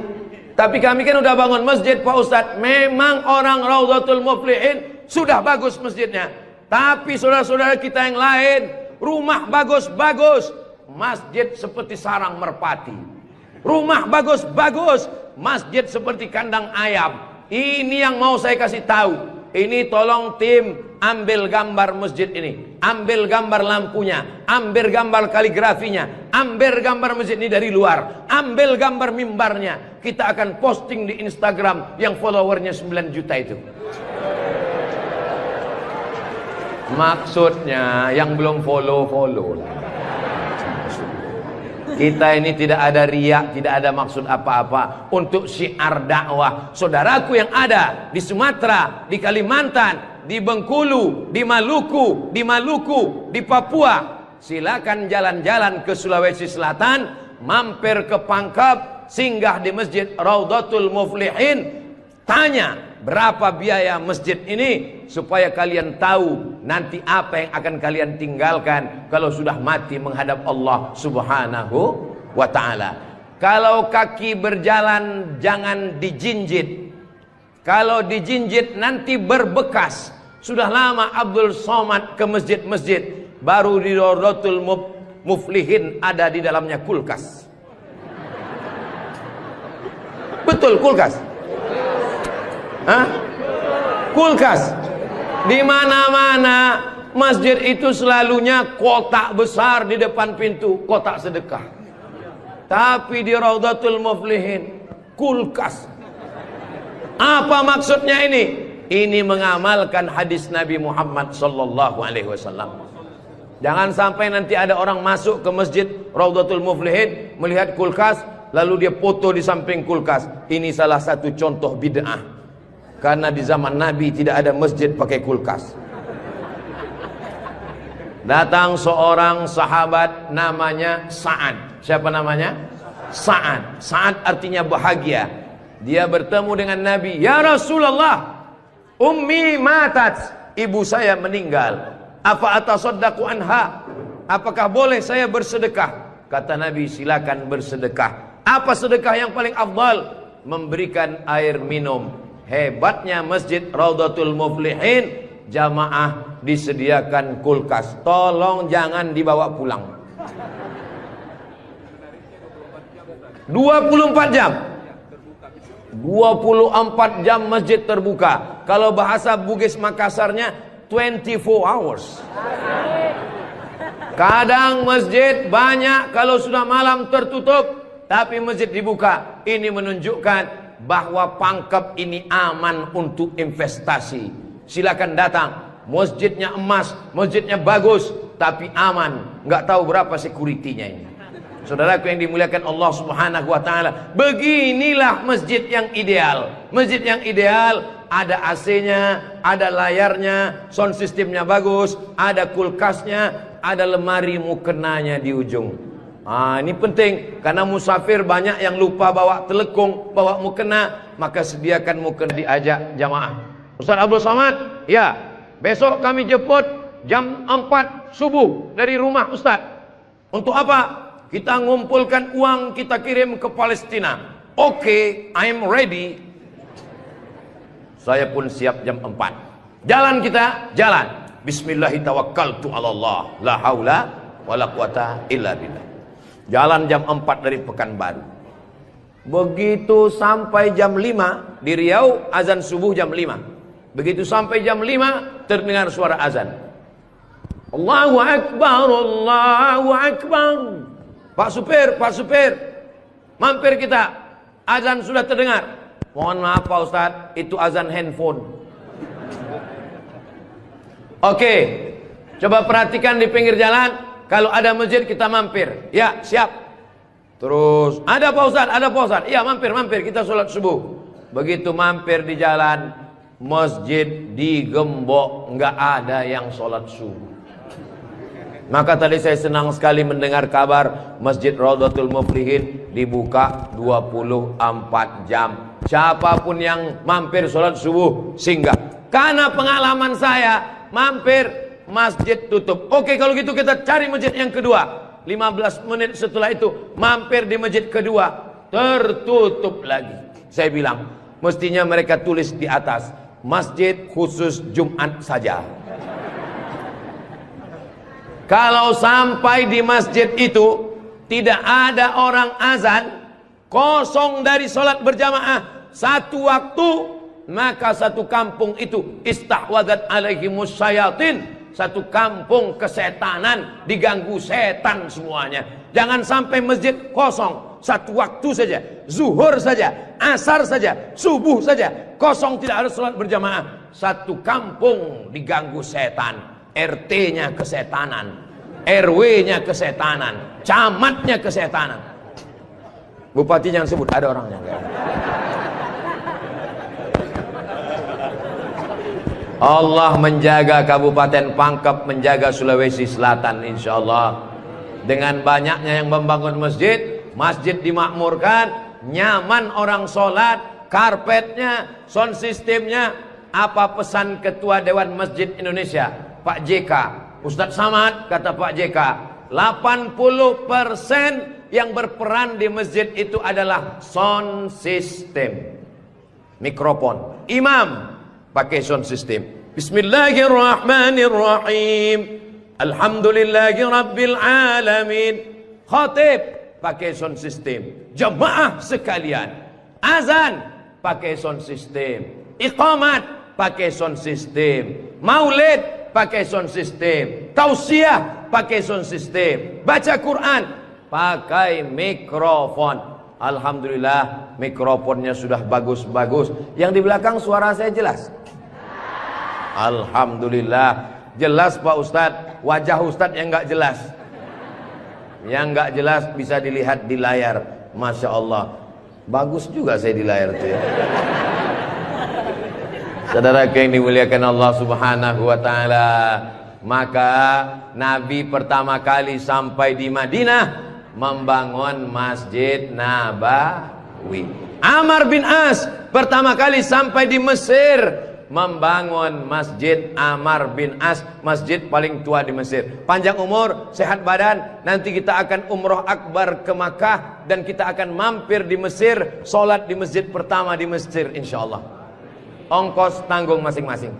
Tapi kami kan udah bangun masjid Pak Ustaz. Memang orang Raudhatul Muflihin sudah bagus masjidnya. Tapi saudara-saudara kita yang lain, rumah bagus-bagus, masjid seperti sarang merpati. Rumah bagus-bagus, masjid seperti kandang ayam. Ini yang mau saya kasih tahu. Ini tolong tim ambil gambar masjid ini, ambil gambar lampunya, ambil gambar kaligrafinya, ambil gambar masjid ini dari luar, ambil gambar mimbarnya. Kita akan posting di Instagram yang followernya 9 juta itu. Maksudnya yang belum follow lah. Kita ini tidak ada riak, tidak ada maksud apa-apa. Untuk syiar dakwah saudaraku yang ada di Sumatera, di Kalimantan, di Bengkulu, di Maluku, di Papua, silakan jalan-jalan ke Sulawesi Selatan, mampir ke Pangkep, singgah di Masjid Raudhatul Muflihin, tanya berapa biaya masjid ini, supaya kalian tahu nanti apa yang akan kalian tinggalkan kalau sudah mati menghadap Allah Subhanahu wa ta'ala. Kalau kaki berjalan jangan dijinjit. Kalau dijinjit nanti berbekas. Sudah lama Abdul Somad ke masjid-masjid, baru di Raudhatul Muflihin ada di dalamnya kulkas. Betul, kulkas. Hah? Kulkas. Di mana-mana masjid itu selalunya kotak besar di depan pintu, kotak sedekah. Tapi di Raudhatul Muflihin kulkas. Apa maksudnya ini? Ini mengamalkan hadis Nabi Muhammad sallallahu alaihi wasallam. Jangan sampai nanti ada orang masuk ke masjid Raudhatul Muflihin melihat kulkas, lalu dia foto di samping kulkas. Ini salah satu contoh bid'ah. Karena di zaman Nabi tidak ada masjid pakai kulkas. Datang seorang sahabat namanya Sa'ad. Siapa namanya? Sa'ad. Sa'ad artinya bahagia. Dia bertemu dengan Nabi. Ya Rasulullah, ummi matat, ibu saya meninggal. Apa atasaddaqu anha? Apakah boleh saya bersedekah? Kata Nabi, silakan bersedekah. Apa sedekah yang paling afdal? Memberikan air minum. Hebatnya masjid Raudhatul Muflihin, jamaah disediakan kulkas. Tolong jangan dibawa pulang. 24 jam. 24 jam masjid terbuka. Kalau bahasa Bugis Makassarnya 24 hours. Kadang masjid banyak, kalau sudah malam tertutup, tapi masjid dibuka. Ini menunjukkan bahwa Pangkep ini aman untuk investasi. Silakan datang. Masjidnya emas, masjidnya bagus, tapi aman. Nggak tahu berapa security-nya ini. Saudaraku yang dimuliakan Allah Subhanahu wa ta'ala, beginilah masjid yang ideal. Masjid yang ideal, ada AC-nya, ada layarnya, sound systemnya bagus, ada kulkasnya, ada lemari mukenanya di ujung. Ini penting, karena musafir banyak yang lupa bawa telekung, bawa mukena, maka sediakan mukena. Diajak jamaah. Ustaz Abdul Somad, ya, besok kami jemput jam 4 subuh dari rumah Ustaz. Untuk apa? Kita ngumpulkan uang, kita kirim ke Palestina. Oke, I'm ready. Saya pun siap jam 4. Jalan kita, jalan. Bismillahirrahmanirrahim. Allah, la haula wala quwata illa billah. Jalan jam 4 dari Pekanbaru. Begitu sampai jam 5 di Riau, azan subuh jam 5. Begitu sampai jam 5 terdengar suara azan. Allahu Akbar, Allahu Akbar. Pak supir, mampir kita. Azan sudah terdengar. Mohon maaf Pak Ustadz, itu azan handphone. Oke, coba perhatikan di pinggir jalan. kalau ada masjid kita mampir. Ya, siap. Terus, ada Pak Ustaz, ada Pak Ustaz. Iya, mampir, kita sholat subuh. Begitu mampir di jalan, masjid digembok, nggak ada yang sholat subuh. Maka tadi saya senang sekali mendengar kabar Masjid Raudhatul Muflihin dibuka 24 jam. Siapapun yang mampir sholat subuh singgah. Karena pengalaman saya, mampir masjid tutup. Oke, kalau gitu kita cari masjid yang kedua. 15 menit setelah itu mampir di masjid kedua, tertutup lagi. Saya bilang, mestinya mereka tulis di atas, masjid khusus Jumat saja. Kalau sampai di masjid itu tidak ada orang azan, kosong dari sholat berjamaah satu waktu, maka satu kampung itu istahwadat alaihimus syayatin. Satu kampung kesetanan, diganggu setan semuanya. Jangan sampai masjid kosong satu waktu saja, zuhur saja, asar saja, subuh saja, kosong tidak ada sholat berjamaah. Satu kampung diganggu setan. RT-nya kesetanan, RW-nya kesetanan, camatnya kesetanan. Bupati jangan sebut, ada orangnya. Allah menjaga Kabupaten Pangkep, menjaga Sulawesi Selatan insyaallah. Dengan banyaknya yang membangun masjid, masjid dimakmurkan, nyaman orang sholat, karpetnya, sound systemnya. Apa pesan Ketua Dewan Masjid Indonesia, Pak JK, Ustadz Samad, kata Pak JK, 80% yang berperan di masjid itu adalah sound system, mikrofon. Imam pakai sound system, Bismillahirrahmanirrahim, Alhamdulillahi Rabbil Alamin. Khatib pakai sound system. Jamaah sekalian, azan pakai sound system, iqamat pakai sound system, maulid pakai sound system, tausiah pakai sound system, baca Quran pakai mikrofon. Alhamdulillah mikrofonnya sudah bagus-bagus. Yang di belakang suara saya jelas? Alhamdulillah jelas Pak Ustadz. Wajah Ustadz yang nggak jelas, yang nggak jelas bisa dilihat di layar. Masya Allah, bagus juga saya di layar tuh ya. Saudara yang dimuliakan Allah Subhanahu wa taala, maka Nabi pertama kali sampai di Madinah membangun Masjid Nabawi. Amr bin As pertama kali sampai di Mesir membangun Masjid Amr bin As, masjid paling tua di Mesir. Panjang umur, sehat badan, nanti kita akan umroh akbar ke Makkah dan kita akan mampir di Mesir, sholat di masjid pertama di Mesir insyaallah. Ongkos tanggung masing-masing.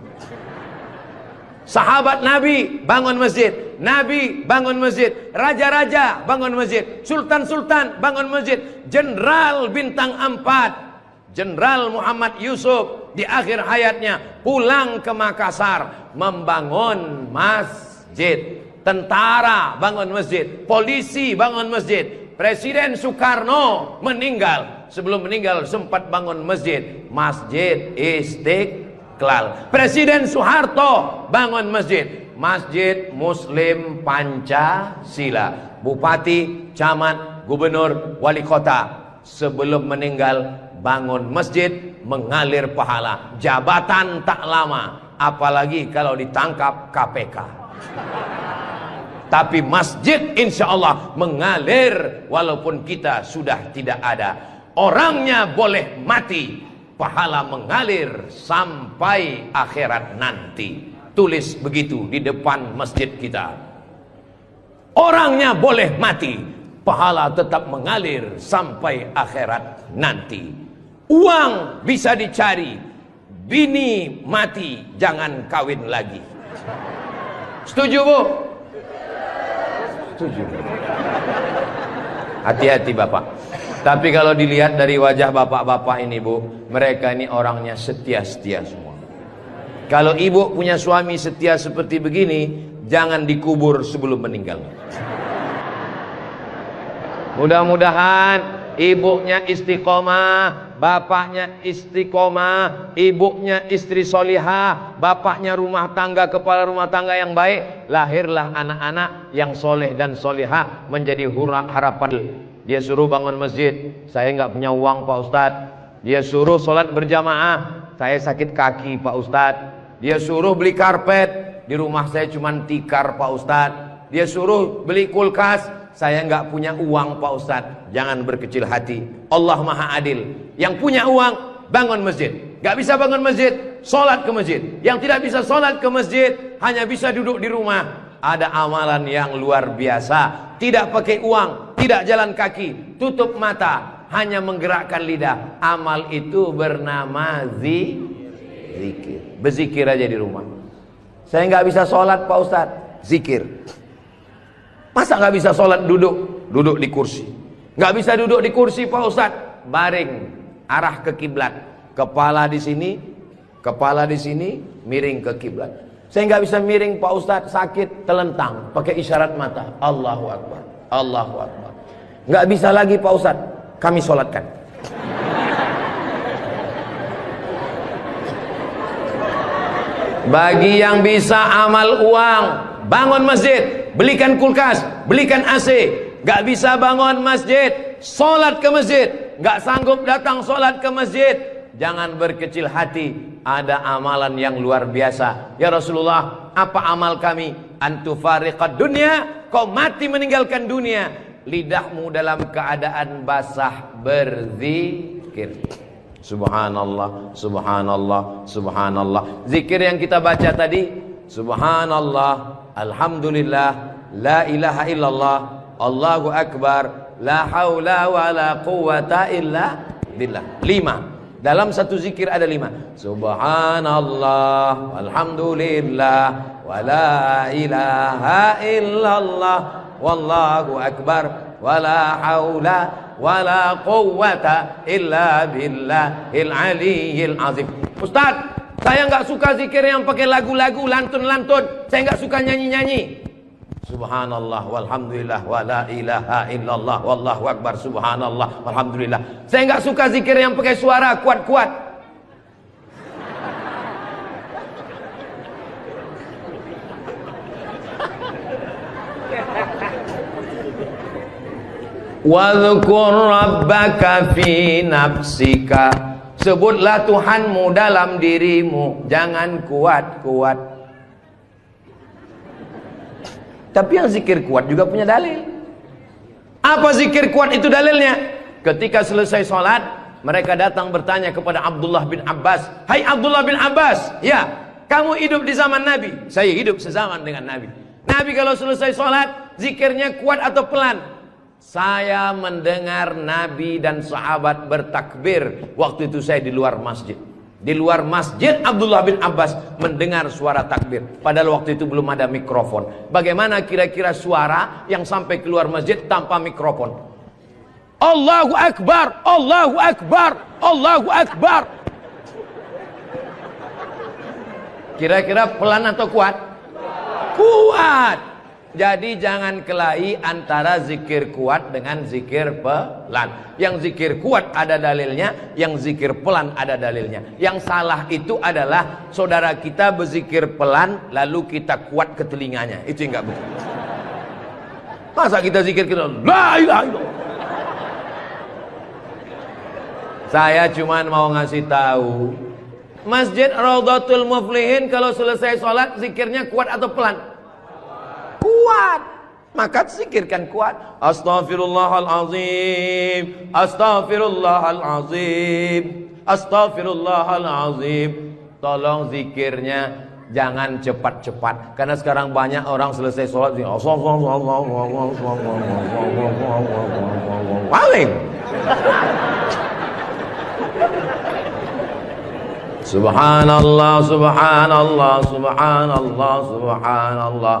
Sahabat Nabi bangun masjid, Nabi bangun masjid, raja-raja bangun masjid, sultan-sultan bangun masjid, jenderal bintang 4, Jenderal Muhammad Yusuf di akhir hayatnya pulang ke Makassar membangun masjid. Tentara bangun masjid, polisi bangun masjid. Presiden Soekarno meninggal, sebelum meninggal sempat bangun masjid, Masjid Istiqlal. Presiden Soeharto bangun masjid, Masjid Muslim Pancasila. Bupati, camat, gubernur, wali kota sebelum meninggal bangun masjid, mengalir pahala. Jabatan tak lama, apalagi kalau ditangkap KPK. Tapi masjid insya Allah mengalir walaupun kita sudah tidak ada. Orangnya boleh mati, pahala mengalir sampai akhirat nanti. Tulis begitu di depan masjid kita. Orangnya boleh mati, pahala tetap mengalir sampai akhirat nanti. Uang bisa dicari, bini mati jangan kawin lagi. Setuju Bu? Setuju. Hati-hati Bapak. Tapi kalau dilihat dari wajah bapak-bapak ini Bu, mereka ini orangnya setia-setia semua. Kalau ibu punya suami setia seperti begini, jangan dikubur sebelum meninggal. Mudah-mudahan ibunya istiqomah, bapaknya istiqomah, ibunya istri solihah, bapaknya rumah tangga, kepala rumah tangga yang baik, lahirlah anak-anak yang soleh dan solihah menjadi harapan. Dia suruh bangun masjid, saya nggak punya uang Pak Ustadz. Dia suruh sholat berjamaah, saya sakit kaki Pak Ustadz. Dia suruh beli karpet, di rumah saya cuma tikar Pak Ustadz. Dia suruh beli kulkas, saya nggak punya uang Pak Ustadz. Jangan berkecil hati, Allah Maha Adil. Yang punya uang, bangun masjid. Nggak bisa bangun masjid, sholat ke masjid. Yang tidak bisa sholat ke masjid, hanya bisa duduk di rumah. Ada amalan yang luar biasa. Tidak pakai uang, tidak jalan kaki, tutup mata, hanya menggerakkan lidah. Amal itu bernama zikir. Berzikir aja di rumah. Saya nggak bisa sholat Pak Ustadz, zikir. Masa nggak bisa sholat duduk di kursi? Nggak bisa duduk di kursi Pak Ustadz, baring, arah ke kiblat, kepala di sini, miring ke kiblat. Saya nggak bisa miring Pak Ustadz, sakit, telentang, pakai isyarat mata, Allahu Akbar, Allahu Akbar. Nggak bisa lagi Pak Ustadz, kami sholatkan. Bagi yang bisa amal uang, bangun masjid, belikan kulkas, belikan AC. Gak bisa bangun masjid, sholat ke masjid. Gak sanggup datang sholat ke masjid, jangan berkecil hati. Ada amalan yang luar biasa. Ya Rasulullah, apa amal kami? Antufariqad dunya, kau mati meninggalkan dunia, lidahmu dalam keadaan basah berzikir. Subhanallah, subhanallah, subhanallah. Zikir yang kita baca tadi, subhanallah, alhamdulillah, la ilaha illallah, Allahu akbar, la haula wa la quwata illa billah. 5. Dalam satu zikir ada 5. Subhanallah, alhamdulillah, wa la ilaha illallah, wallahu akbar, wa la haula wala quwwata illa billahil aliyyil azim. Ustaz, saya nggak suka zikir yang pakai lagu-lagu, lantun-lantun. Saya nggak suka nyanyi-nyanyi. Subhanallah walhamdulillah wala ilaha illallah wallahu akbar, subhanallah walhamdulillah. Saya nggak suka zikir yang pakai suara kuat-kuat. Wadhkur rabbaka fi nafsika, sebutlah Tuhanmu dalam dirimu, jangan kuat-kuat. Tapi yang zikir kuat juga punya dalil. Apa zikir kuat itu dalilnya? Ketika selesai sholat, mereka datang bertanya kepada Abdullah bin Abbas, hai Abdullah bin Abbas, ya, kamu hidup di zaman Nabi? Saya hidup sezaman dengan Nabi. Nabi kalau selesai sholat, zikirnya kuat atau pelan? Saya mendengar Nabi dan sahabat bertakbir. Waktu itu saya di luar masjid. Di luar masjid Abdullah bin Abbas mendengar suara takbir. Padahal waktu itu belum ada mikrofon. Bagaimana kira-kira suara yang sampai keluar masjid tanpa mikrofon? Allahu Akbar, Allahu Akbar, Allahu Akbar. Kira-kira pelan atau kuat? Kuat. Jadi jangan kelahi antara zikir kuat dengan zikir pelan. Yang zikir kuat ada dalilnya, yang zikir pelan ada dalilnya. Yang salah itu adalah saudara kita berzikir pelan lalu kita kuat ke telinganya. Itu yang enggak betul. Masa kita zikir kita la ilaha illallah. Saya cuman mau ngasih tahu, Masjid Raudhatul Muflihin kalau selesai sholat zikirnya kuat atau pelan? Kuat. Maka zikirkan kuat. Astaghfirullahalazim, astaghfirullahalazim, astaghfirullahalazim. Tolong zikirnya jangan cepat-cepat, karena sekarang banyak orang selesai sholat paling subhanallah, subhanallah, subhanallah, subhanallah.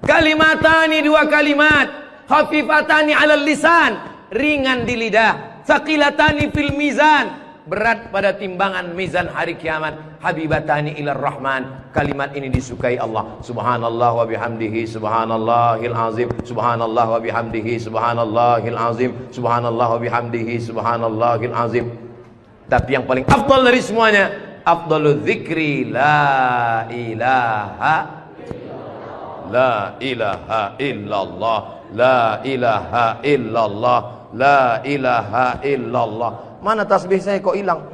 Kalimatani, 2 kalimat, khafifatani 'alal lisan, ringan di lidah, tsaqilatani fil mizan, berat pada timbangan mizan hari kiamat, habibatani ilar rahman. Kalimat ini disukai Allah. Subhanallah wa bihamdihi subhanallahil azim, subhanallah wa bihamdihi subhanallahil azim, subhanallah wa bihamdihi subhanallahil azim. Tapi yang paling afdal dari semuanya, afdalul dzikri la ilaha illallah, la ilaha illallah, la ilaha illallah. Mana tasbih saya kok hilang?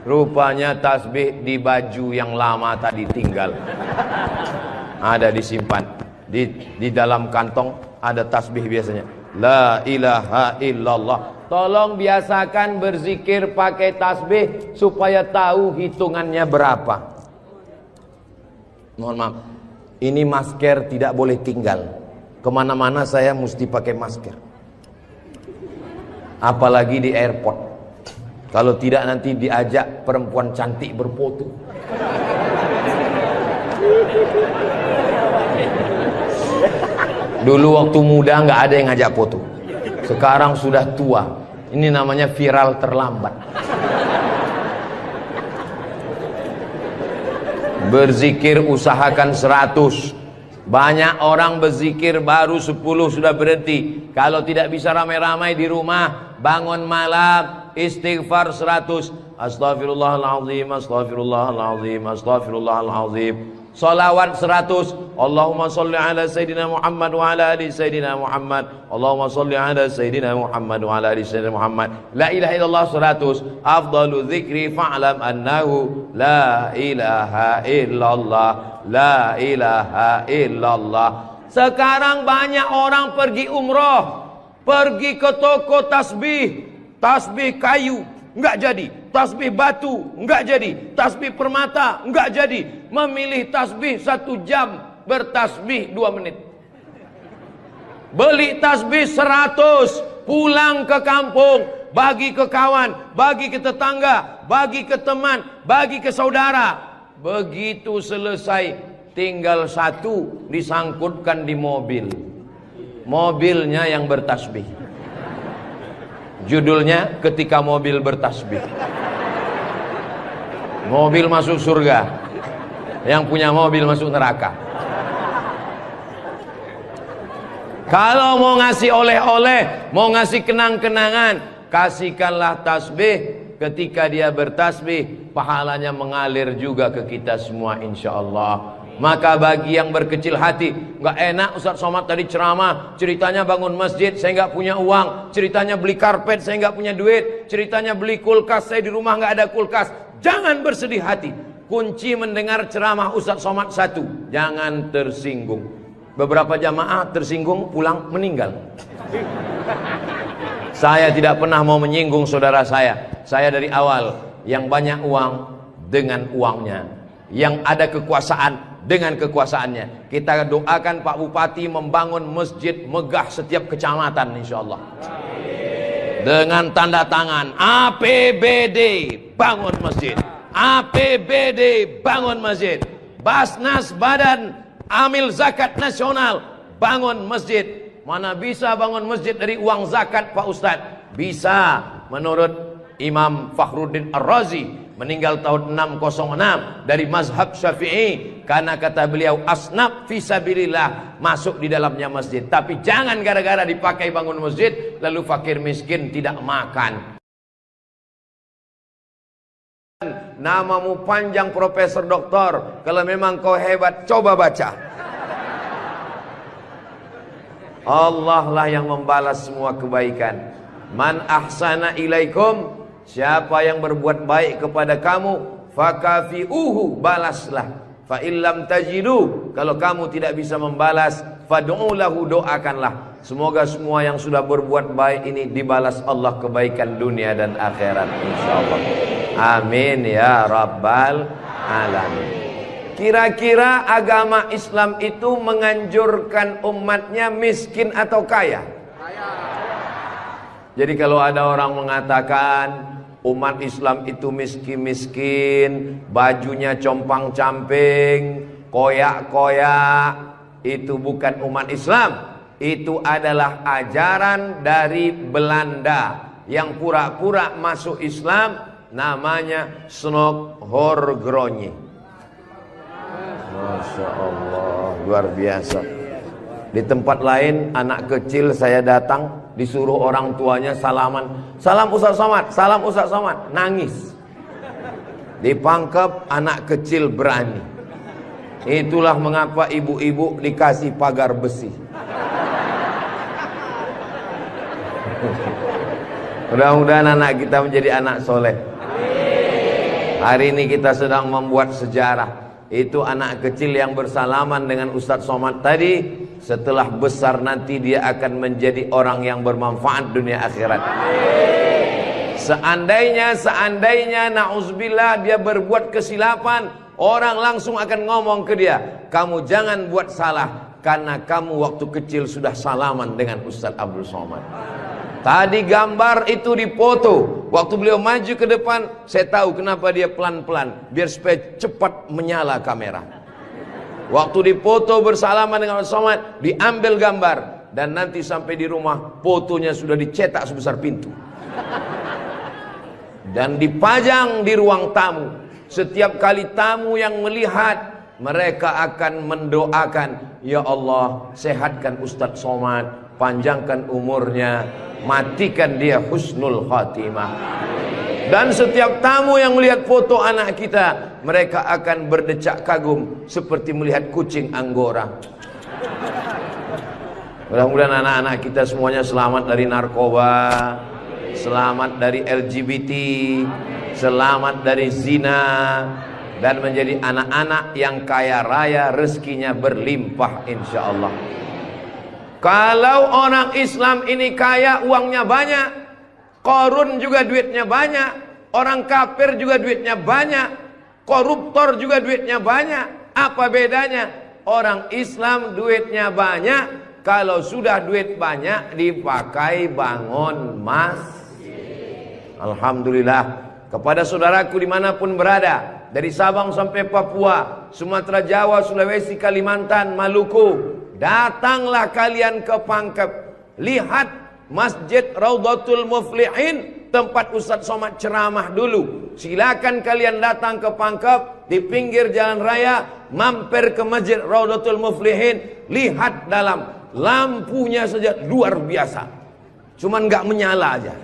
Rupanya tasbih di baju yang lama tadi tinggal. Ada disimpan di dalam kantong, ada tasbih biasanya. La ilaha illallah. Tolong biasakan berzikir pakai tasbih supaya tahu hitungannya berapa. Mohon maaf, ini masker tidak boleh tinggal. Kemana-mana saya mesti pakai masker. Apalagi di airport. Kalau tidak nanti diajak perempuan cantik berfoto. Dulu waktu muda nggak ada yang ngajak foto. Sekarang sudah tua. Ini namanya viral terlambat. Berzikir usahakan 100. Banyak orang berzikir baru 10 sudah berhenti. Kalau tidak bisa ramai-ramai di rumah, bangun malam istighfar 100. Astaghfirullahaladzim, astaghfirullahaladzim, astaghfirullahaladzim. Salawat 100. Allahumma salli ala Sayyidina Muhammad wa ala ali Sayyidina Muhammad. Allahumma salli ala Sayyidina Muhammad wa ala ali Sayyidina Muhammad. La ilaha illallah 100. Afdalu dzikri fa'lam annahu la ilaha illallah, la ilaha illallah. Sekarang banyak orang pergi umroh, pergi ke toko tasbih. Tasbih kayu enggak jadi, tasbih batu enggak jadi, tasbih permata enggak jadi. Memilih tasbih 1 jam, bertasbih 2 menit. Beli tasbih 100, pulang ke kampung, bagi ke kawan, bagi ke tetangga, bagi ke teman, bagi ke saudara. Begitu selesai, tinggal 1 disangkutkan di mobil. Mobilnya yang bertasbih. Judulnya ketika mobil bertasbih. Mobil masuk surga, yang punya mobil masuk neraka. Kalau mau ngasih oleh-oleh, mau ngasih kenang-kenangan, kasihkanlah tasbih. Ketika dia bertasbih, pahalanya mengalir juga ke kita semua insyaallah. Maka bagi yang berkecil hati, nggak enak Ustaz Somad tadi ceramah, ceritanya bangun masjid, saya nggak punya uang, ceritanya beli karpet, saya nggak punya duit, ceritanya beli kulkas, saya di rumah nggak ada kulkas. Jangan bersedih hati. Kunci mendengar ceramah Ustaz Somad 1, jangan tersinggung. Beberapa jamaah tersinggung, pulang meninggal. Saya tidak pernah mau menyinggung saudara saya. Saya dari awal, yang banyak uang dengan uangnya, yang ada kekuasaan dengan kekuasaannya. Kita doakan Pak Bupati membangun masjid megah setiap kecamatan insyaallah. Dengan tanda tangan APBD bangun masjid, APBD bangun masjid, Basnas Badan Amil Zakat Nasional bangun masjid. Mana bisa bangun masjid dari uang zakat Pak Ustadz? Bisa, menurut Imam Fakhruddin Ar-Razi, meninggal tahun 606 dari mazhab Syafi'i, karena kata beliau asnaf fisabilillah, masuk di dalamnya masjid. Tapi jangan gara-gara dipakai bangun masjid lalu fakir miskin tidak makan. Namamu panjang Profesor Doktor, kalau memang kau hebat coba baca. Allah lah yang membalas semua kebaikan. Man ahsana ilaikum, siapa yang berbuat baik kepada kamu, fakafi'uhu, balaslah. Fa illam tajidu, kalau kamu tidak bisa membalas, fad'u lahu, doakanlah. Semoga semua yang sudah berbuat baik ini dibalas Allah kebaikan dunia dan akhirat insyaallah. Amin ya rabbal alamin. Kira-kira agama Islam itu menganjurkan umatnya miskin atau kaya? Jadi kalau ada orang mengatakan umat Islam itu miskin-miskin, bajunya compang-camping, koyak-koyak, itu bukan umat Islam. Itu adalah ajaran dari Belanda yang pura-pura masuk Islam, namanya Snokhorgronni. Masya Allah, luar biasa. Di tempat lain anak kecil saya datang, disuruh orang tuanya salaman, salam Ustaz Somad, salam Ustaz Somad, nangis. Dipangkep, anak kecil berani. Itulah mengapa ibu-ibu dikasih pagar besi. Mudah-mudahan anak kita menjadi anak soleh. Hari ini kita sedang membuat sejarah. Itu anak kecil yang bersalaman dengan Ustadz Somad tadi, setelah besar nanti dia akan menjadi orang yang bermanfaat dunia akhirat. Seandainya na'udzubillah dia berbuat kesilapan, orang langsung akan ngomong ke dia, kamu jangan buat salah, karena kamu waktu kecil sudah salaman dengan Ustadz Abdul Somad. Tadi gambar itu dipoto. Waktu beliau maju ke depan, saya tahu kenapa dia pelan-pelan, biar supaya cepat menyala kamera. Waktu dipoto bersalaman dengan Ustadz Somad, diambil gambar, dan nanti sampai di rumah fotonya sudah dicetak sebesar pintu dan dipajang di ruang tamu. Setiap kali tamu yang melihat, mereka akan mendoakan, ya Allah, sehatkan Ustadz Somad, panjangkan umurnya, matikan dia husnul khatimah. Dan setiap tamu yang melihat foto anak kita, mereka akan berdecak kagum seperti melihat kucing Anggora. Mudah-mudahan anak-anak kita semuanya selamat dari narkoba, selamat dari LGBT, selamat dari zina, dan menjadi anak-anak yang kaya raya, rezekinya berlimpah insyaallah. Kalau orang Islam ini kaya, uangnya banyak, Qarun juga duitnya banyak, orang kafir juga duitnya banyak, koruptor juga duitnya banyak. Apa bedanya? Orang Islam duitnya banyak, kalau sudah duit banyak dipakai bangun masjid. Alhamdulillah. Kepada saudaraku dimanapun berada, dari Sabang sampai Papua, Sumatera, Jawa, Sulawesi, Kalimantan, Maluku, datanglah kalian ke Pangkep. Lihat Masjid Raudhatul Muflihin, tempat Ustadz Somad ceramah dulu. Silakan kalian datang ke Pangkep, di pinggir jalan raya, mampir ke Masjid Raudhatul Muflihin. Lihat dalam, lampunya saja luar biasa, cuman nggak menyala aja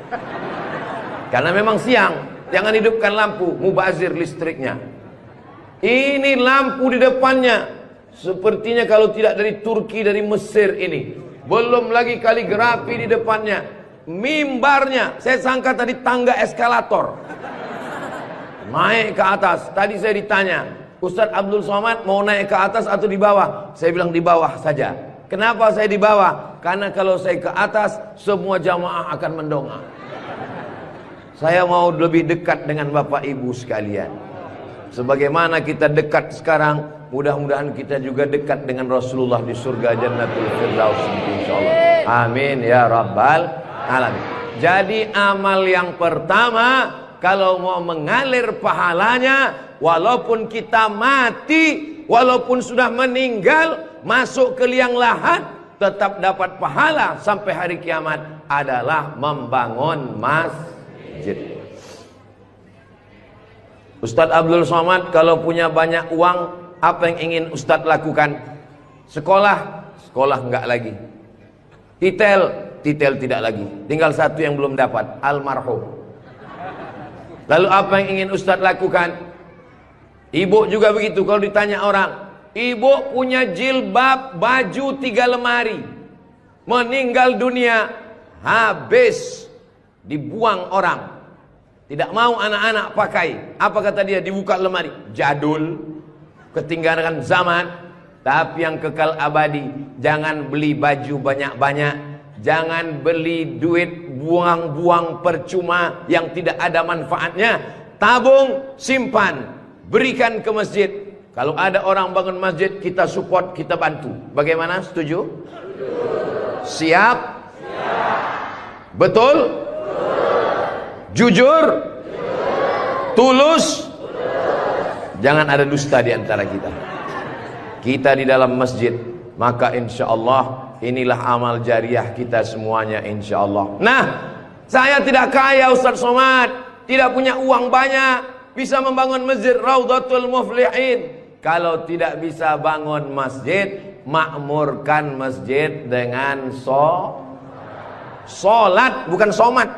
karena memang siang. Jangan hidupkan lampu, mubazir listriknya. Ini lampu di depannya, sepertinya kalau tidak dari Turki, dari Mesir ini. Belum lagi kaligrafi di depannya. Mimbarnya, saya sangka tadi tangga eskalator, naik ke atas. Tadi saya ditanya, Ustadz Abdul Somad mau naik ke atas atau di bawah? Saya bilang di bawah saja. Kenapa saya di bawah? Karena kalau saya ke atas, semua jamaah akan mendongak. Saya mau lebih dekat dengan Bapak Ibu sekalian. Sebagaimana kita dekat sekarang, mudah-mudahan kita juga dekat dengan Rasulullah di surga Jannatul Firdaus insyaallah. Amin ya rabbal alamin. Jadi amal yang pertama, kalau mau mengalir pahalanya, walaupun kita mati, walaupun sudah meninggal, masuk ke liang lahat, tetap dapat pahala sampai hari kiamat, adalah membangun masjid. Ustadz Abdul Somad kalau punya banyak uang, apa yang ingin Ustadz lakukan? Sekolah enggak lagi. Titel tidak lagi. Tinggal satu yang belum dapat, almarhum. Lalu apa yang ingin Ustadz lakukan? Ibu juga begitu. Kalau ditanya orang, ibu punya jilbab, baju 3 lemari, meninggal dunia, habis, dibuang orang, tidak mau anak-anak pakai. Apa kata dia? Dibuka lemari, jadul, ketinggalan zaman. Tapi yang kekal abadi, jangan beli baju banyak-banyak, jangan beli duit buang-buang percuma yang tidak ada manfaatnya. Tabung, simpan, berikan ke masjid. Kalau ada orang bangun masjid, kita support, kita bantu. Bagaimana? Setuju? Siap? Betul? Jujur? Tulus? Jangan ada dusta di antara kita. Kita di dalam masjid, maka insya Allah inilah amal jariah kita semuanya insya Allah. Nah, saya tidak kaya Ustadz Somad, tidak punya uang banyak, bisa membangun masjid Raudhatul Muflihin. Kalau tidak bisa bangun masjid, makmurkan masjid dengan Sholat bukan somat.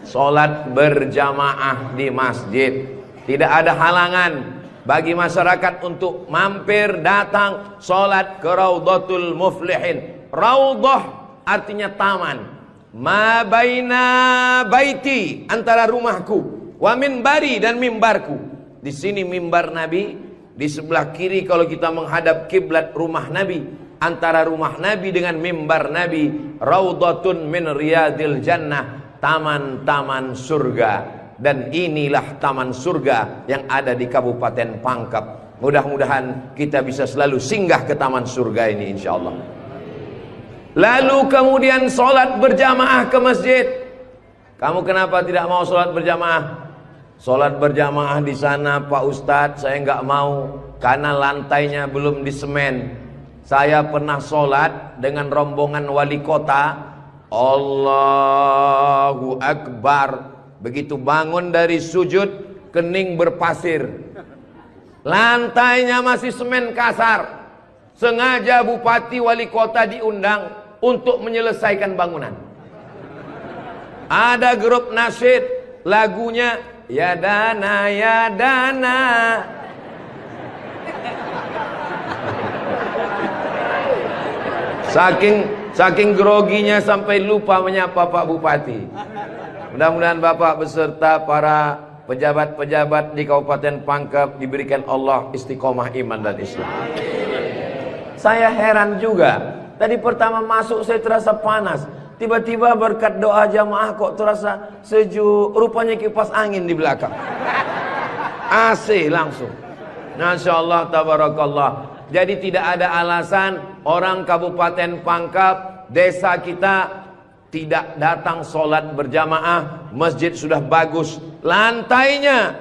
Sholat berjamaah di masjid. Tidak ada halangan bagi masyarakat untuk mampir datang sholat ke Raudhatul Muflihin. Raudhah artinya taman. Ma baina baiti, antara rumahku, wa minbari, dan mimbarku. Di sini mimbar Nabi, di sebelah kiri kalau kita menghadap kiblat rumah Nabi. Antara rumah Nabi dengan mimbar Nabi, Raudhatun min riyadil jannah, taman-taman surga. Dan inilah taman surga yang ada di Kabupaten Pangkep. Mudah-mudahan kita bisa selalu singgah ke taman surga ini insyaallah. Lalu kemudian sholat berjamaah ke masjid. Kamu kenapa tidak mau sholat berjamaah? Sholat berjamaah di sana Pak Ustadz saya nggak mau karena lantainya belum disemen. Saya pernah sholat dengan rombongan wali kota. Allahu Akbar. Begitu bangun dari sujud, kening berpasir. Lantainya masih semen kasar. Sengaja bupati wali kota diundang untuk menyelesaikan bangunan. Ada grup nasyid, lagunya Ya Dana Ya Dana. Saking groginya sampai lupa menyapa Pak Bupati. Mudah-mudahan Bapak beserta para pejabat-pejabat di Kabupaten Pangkep diberikan Allah istiqomah iman dan Islam. Saya heran juga. Tadi pertama masuk saya terasa panas. Tiba-tiba berkat doa jamaah kok terasa sejuk. Rupanya kipas angin di belakang. AC langsung. Masya Allah, tabarakallah. Jadi tidak ada alasan orang Kabupaten Pangkep, desa kita tidak datang sholat berjamaah. Masjid sudah bagus, lantainya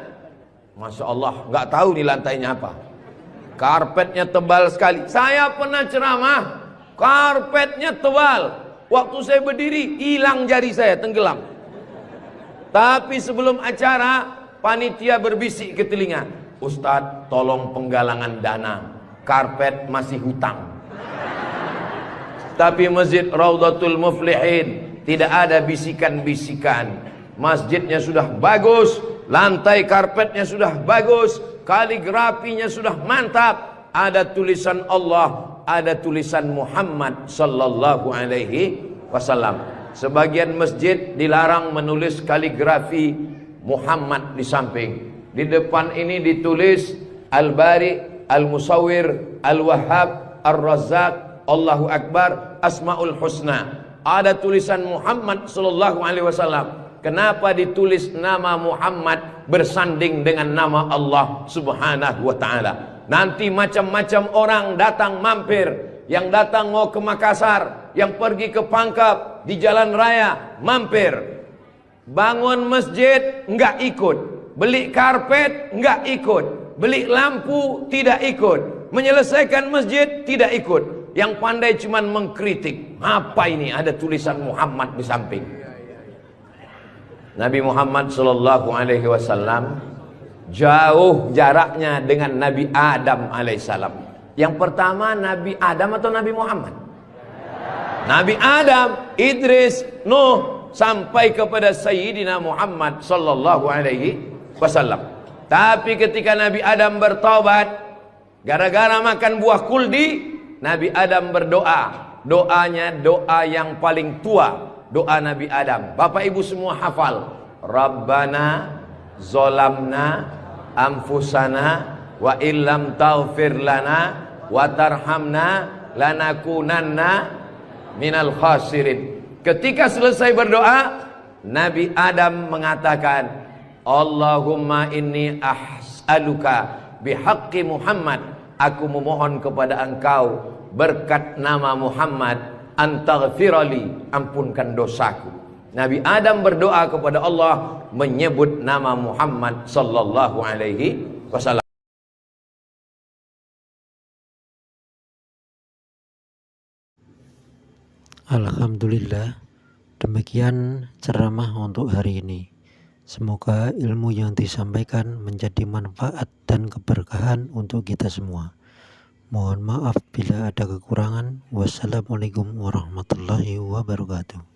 Masya Allah, nggak tahu nih lantainya apa. Karpetnya tebal sekali. Saya pernah ceramah, karpetnya tebal. Waktu saya berdiri, hilang jari saya, tenggelam. Tapi sebelum acara, panitia berbisik ke telinga, Ustadz tolong penggalangan dana, karpet masih hutang. Tapi masjid Raudhatul Muflihin tidak ada bisikan-bisikan. Masjidnya sudah bagus, lantai karpetnya sudah bagus, kaligrafinya sudah mantap. Ada tulisan Allah, ada tulisan Muhammad sallallahu alaihi wasallam. Sebagian masjid dilarang menulis kaligrafi Muhammad di samping. Di depan ini ditulis Al-Bari, Al-Musawwir, Al-Wahhab, Ar-Razzaq, Allahu Akbar, Asmaul Husna. Ada tulisan Muhammad sallallahu alaihi wasallam. Kenapa ditulis nama Muhammad bersanding dengan nama Allah subhanahu wa ta'ala? Nanti macam-macam orang datang mampir. Yang datang mau ke Makassar, yang pergi ke Pangkep, di jalan raya mampir. Bangun masjid enggak ikut, beli karpet enggak ikut, beli lampu tidak ikut, menyelesaikan masjid tidak ikut. Yang pandai cuman mengkritik. Apa ini ada tulisan Muhammad di samping? Nabi Muhammad sallallahu alaihi wasallam jauh jaraknya dengan Nabi Adam alaihissalam. Yang pertama Nabi Adam atau Nabi Muhammad? Nabi Adam, Idris, Nuh, sampai kepada Sayyidina Muhammad sallallahu alaihi wasallam. Tapi ketika Nabi Adam bertaubat gara-gara makan buah kuldi, Nabi Adam berdoa. Doanya doa yang paling tua, doa Nabi Adam. Bapak Ibu semua hafal. Rabbana zolamna anfusana wa illam taghfir lana wa tarhamna lanakunanna minal khasirin. Ketika selesai berdoa, Nabi Adam mengatakan, Allahumma inni as'aluka bihaqqi Muhammad. Aku memohon kepada engkau berkat nama Muhammad, antaghfirali, ampunkan dosaku. Nabi Adam berdoa kepada Allah menyebut nama Muhammad sallallahu alaihi wasallam. Alhamdulillah, demikian ceramah untuk hari ini. Semoga ilmu yang disampaikan menjadi manfaat dan keberkahan untuk kita semua. Mohon maaf bila ada kekurangan. Wassalamualaikum warahmatullahi wabarakatuh.